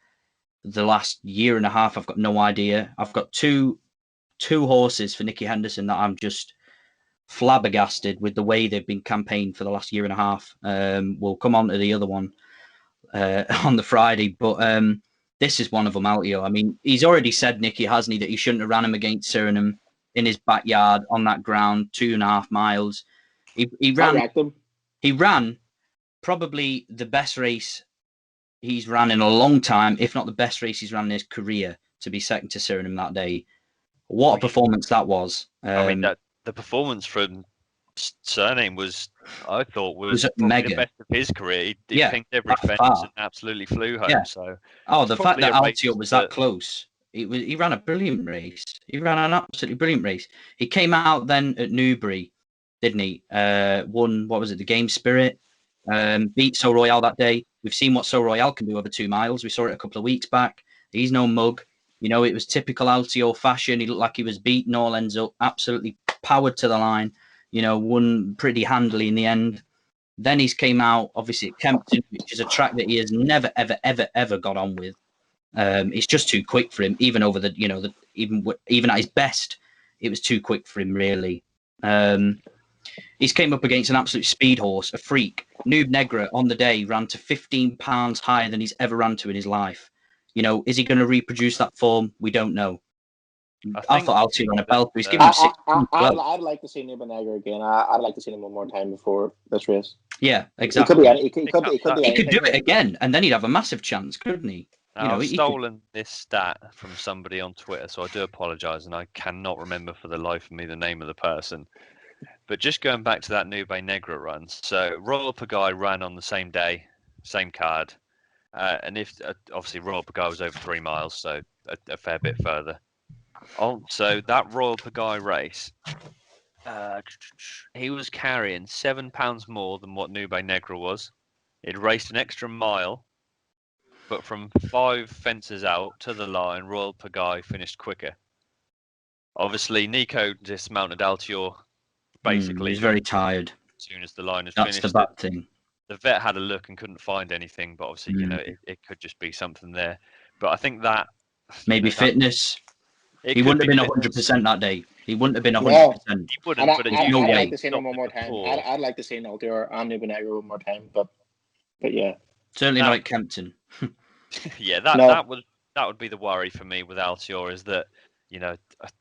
the last year and a half? I've got no idea. I've got two horses for Nicky Henderson that I'm just flabbergasted with the way they've been campaigned for the last year and a half. We'll come on to the other one on the Friday, but this is one of them, Altior. I mean, he's already said, Nicky, hasn't he, that he shouldn't have ran him against Suriname in his backyard on that ground, 2.5 miles. He ran probably the best race he's ran in a long time, if not the best race he's ran in his career, to be second to Suriname that day. What a performance that was. I mean, the performance from Surname was mega. The best of his career. He pinked every fence and absolutely flew home. Yeah. So, the fact that Altior was that close, he ran a brilliant race. He ran an absolutely brilliant race. He came out then at Newbury, didn't he? Won, what was it, the Game Spirit? Beat So Royale that day. We've seen what So Royale can do over 2 miles. We saw it a couple of weeks back. He's no mug. It was typical Altior fashion. He looked like he was beaten all ends up, absolutely powered to the line. Won pretty handily in the end. Then he's came out, obviously, at Kempton, which is a track that he has never, ever, ever, ever got on with. It's just too quick for him, even over even at his best, it was too quick for him, really. He's came up against an absolute speed horse, a freak. Noob Negra on the day ran to 15 pounds higher than he's ever run to in his life. Is he going to reproduce that form? We don't know. I thought Altior on a belt. He's given him 6. I'd like to see Noob Negra again. I'd like to see him one more time before this race. Yeah, exactly. He could do it again, and then he'd have a massive chance, couldn't he? I've stolen this stat from somebody on Twitter, so I do apologise, and I cannot remember for the life of me the name of the person. But just going back to that Nube Negra run, so Royal Pagaille ran on the same day, same card, and obviously Royal Pagaille was over 3 miles, so a fair bit further. So that Royal Pagaille race, he was carrying 7 pounds more than what Nube Negra was. He'd raced an extra mile, but from 5 fences out to the line, Royal Pagaille finished quicker. Obviously, Nico dismounted Altior. Basically, he's very tired. As soon as the line was finished, that's the bad thing. The vet had a look and couldn't find anything, but obviously, it could just be something there. But I think that maybe fitness. He wouldn't have been 100% that day. He wouldn't have been 100%. He wouldn't. I'd like to see him one more time. I'd like to see an Altior and Nube Negra one more time. But yeah, certainly like Kempton. Yeah, that would be the worry for me with Altior, is that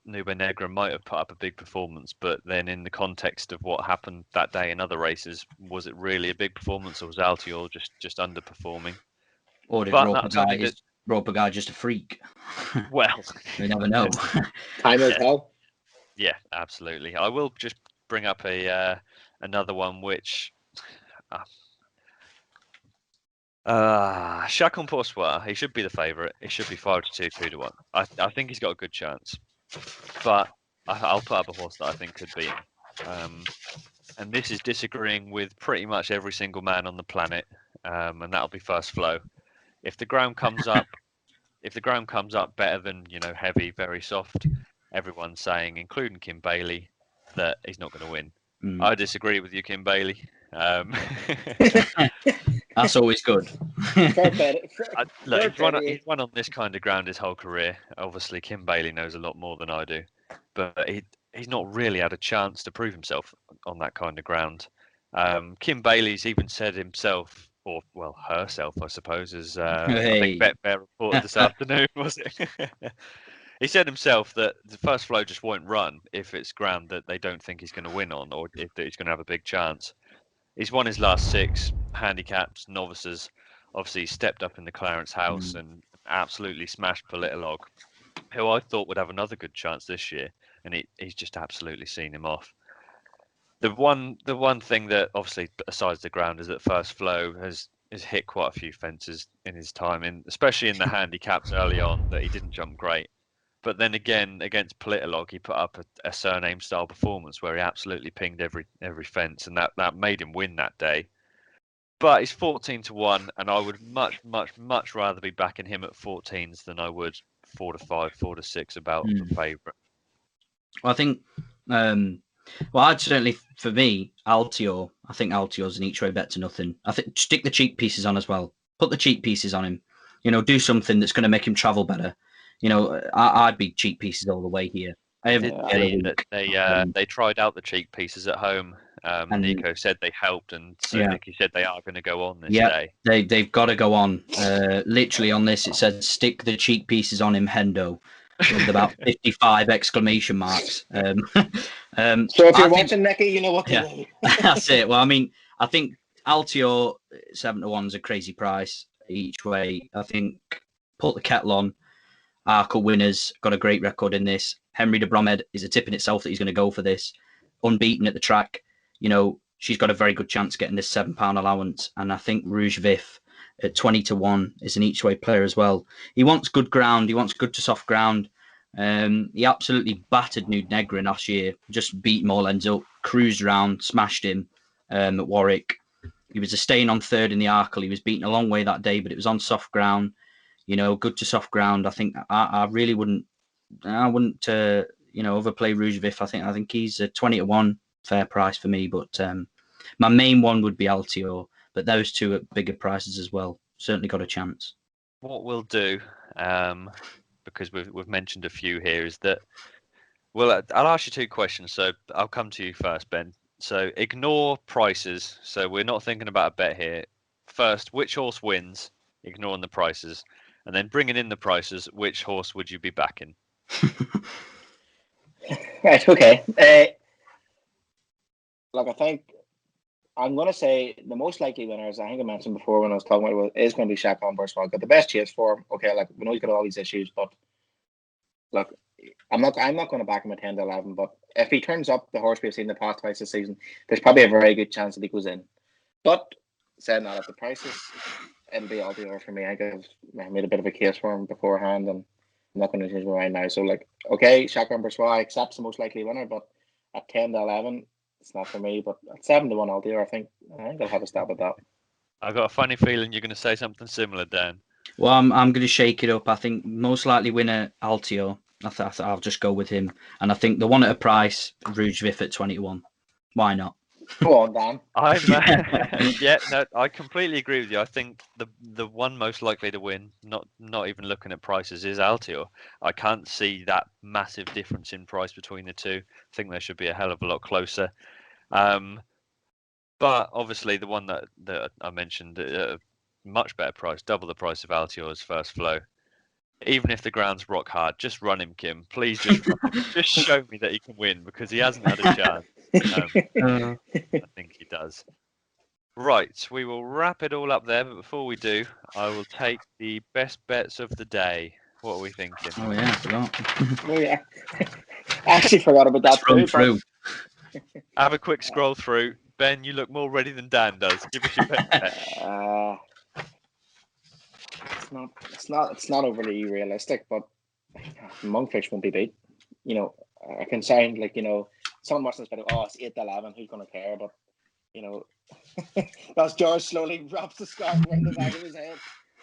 Nube Negra might have put up a big performance, but then in the context of what happened that day in other races, was it really a big performance, or was Altior just underperforming? Or did Royal Pagaille just a freak? Well, we never know. Time will tell. Yeah, absolutely. I will just bring up another one, which Chacun pour soi. He should be the favourite. He should be 5-2, 2-1. I think he's got a good chance, but I'll put up a horse that I think could beat him. And this is disagreeing with pretty much every single man on the planet, and that'll be First Flow. If the ground comes up, better than heavy, very soft, everyone's saying, including Kim Bailey, that he's not going to win. I disagree with you, Kim Bailey. That's always good. He's run on this kind of ground his whole career. Obviously, Kim Bailey knows a lot more than I do, but he's not really had a chance to prove himself on that kind of ground. Kim Bailey's even said himself, or herself, I suppose, as I think Betfair reported this afternoon, was it? He said himself that the first flow just won't run if it's ground that they don't think he's going to win on, or if that he's going to have a big chance. He's won his last 6 handicaps, novices. Obviously, he stepped up in the Clarence House and absolutely smashed Politolog, who I thought would have another good chance this year, and he's just absolutely seen him off. The one thing that obviously, besides the ground, is that first flow has hit quite a few fences in his time, especially in the handicaps early on, that he didn't jump great. But then again, against Politolog, he put up a surname style performance where he absolutely pinged every fence, and that made him win that day. But he's 14-1, and I would much rather be backing him at 14s than I would 4-5, 4-6 about the favourite. Well, I think, I'd certainly, for me, Altior. I think Altior's an each way bet to nothing. I think stick the cheek pieces on as well. Put the cheek pieces on him. Do something that's going to make him travel better. I'd be cheek pieces all the way here. They tried out the cheek pieces at home. And Nico said they helped, and Nicky said they are going to go on this day. They've got to go on. Literally on this, it said stick the cheek pieces on him, Hendo, with about 55 exclamation marks. So if you're watching, Nicky, you know what to do. That's it. Well, I mean, I think Altior 7-1 is a crazy price each way. I think put the kettle on. Arkle winners got a great record in this. Henry de Bromhead is a tip in itself that he's going to go for this. Unbeaten at the track. She's got a very good chance getting this £7 allowance. And I think Rouge Vif at 20-1 is an each way player as well. He wants good ground. He wants good to soft ground. He absolutely battered Nude Negrin last year. Just beat him all ends up, cruised around, smashed him at Warwick. He was a staying on third in the Arkle. He was beaten a long way that day, but it was on soft ground. Good to soft ground. I think I really wouldn't overplay Rouge Vif. I think he's a 20-1 fair price for me. But my main one would be Altior. But those two at bigger prices as well. Certainly got a chance. What we'll do, because we've mentioned a few here, is that I'll ask you 2 questions. So I'll come to you first, Ben. So ignore prices. So we're not thinking about a bet here. First, which horse wins? Ignoring the prices. And then bringing in the prices, which horse would you be backing? Right, okay. I think I'm going to say the most likely winners, I think I mentioned before when I was talking about it, is going to be Chacun Bourgeois. Got the best chase for him. Okay, we know he's got all these issues, but I'm not going to back him at 10-11. But if he turns up the horse we've seen the past twice this season, there's probably a very good chance that he goes in. But saying that, at the prices, it'll be all the over for me. I made a bit of a case for him beforehand, and I'm not going to change my mind now. So, okay, Chacun Bourgeois accepts the most likely winner, but at 10-11, it's not for me. But at 7-1, I'll do. I think I'll have a stab at that. I've got a funny feeling you're going to say something similar, Dan. Well, I'm going to shake it up. I think most likely winner Altior. I'll just go with him, and I think the one at a price, Rouge Vif at 21. Why not? Go on, Dan. I completely agree with you. I think the one most likely to win, not even looking at prices, is Altior. I can't see that massive difference in price between the two. I think they should be a hell of a lot closer. But obviously the one that I mentioned, much better price, double the price of Altior's first flow. Even if the ground's rock hard, just run him, Kim. Please just show me that he can win, because he hasn't had a chance. I think he does. Right, we will wrap it all up there, but before we do, I will take the best bets of the day. What are we thinking? Oh yeah, I forgot. Oh yeah, I actually forgot about that. Run through. Have a quick scroll through. Ben, you look more ready than Dan does. Give us your best bet. It's not overly realistic, but Monkfish won't be beat. I can sound someone watching this video. Oh, it's 8-11. Who's going to care? But that's George slowly wraps the scarf around the back of his head.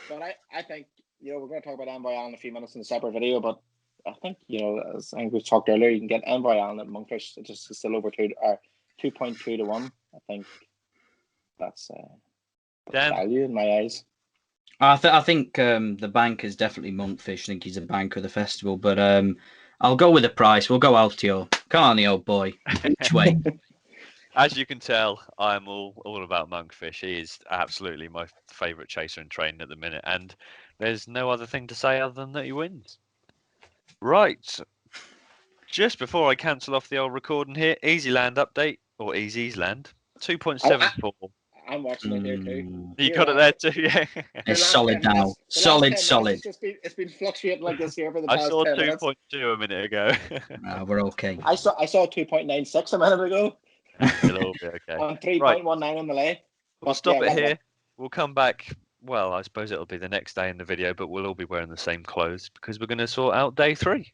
But I think we're going to talk about Envoi Allen in a few minutes in a separate video. But I think as I think we talked earlier, you can get Envoi Allen at Monkfish. It's just still over 2.2 to 1. I think that's value in my eyes. I think the bank is definitely Monkfish. I think he's a banker of the festival, but I'll go with the price. We'll go Altior. Come on, the old boy. Which way? As you can tell, I'm all about Monkfish. He is absolutely my favourite chaser in training at the minute, and there's no other thing to say other than that he wins. Right. Just before I cancel off the old recording here, Easyland update, or Easysland, 2.74. I'm watching it here too. You got it there too, yeah. It's solid now. Solid. It's been fluctuating like this here for the I past saw 10 minutes. 2.2 a minute ago. We're okay. I saw 2.96 a minute ago. It'll all be okay. On 3.19 on the lay. We'll stop it here. We'll come back. Well, I suppose it'll be the next day in the video, but we'll all be wearing the same clothes because we're going to sort out day 3.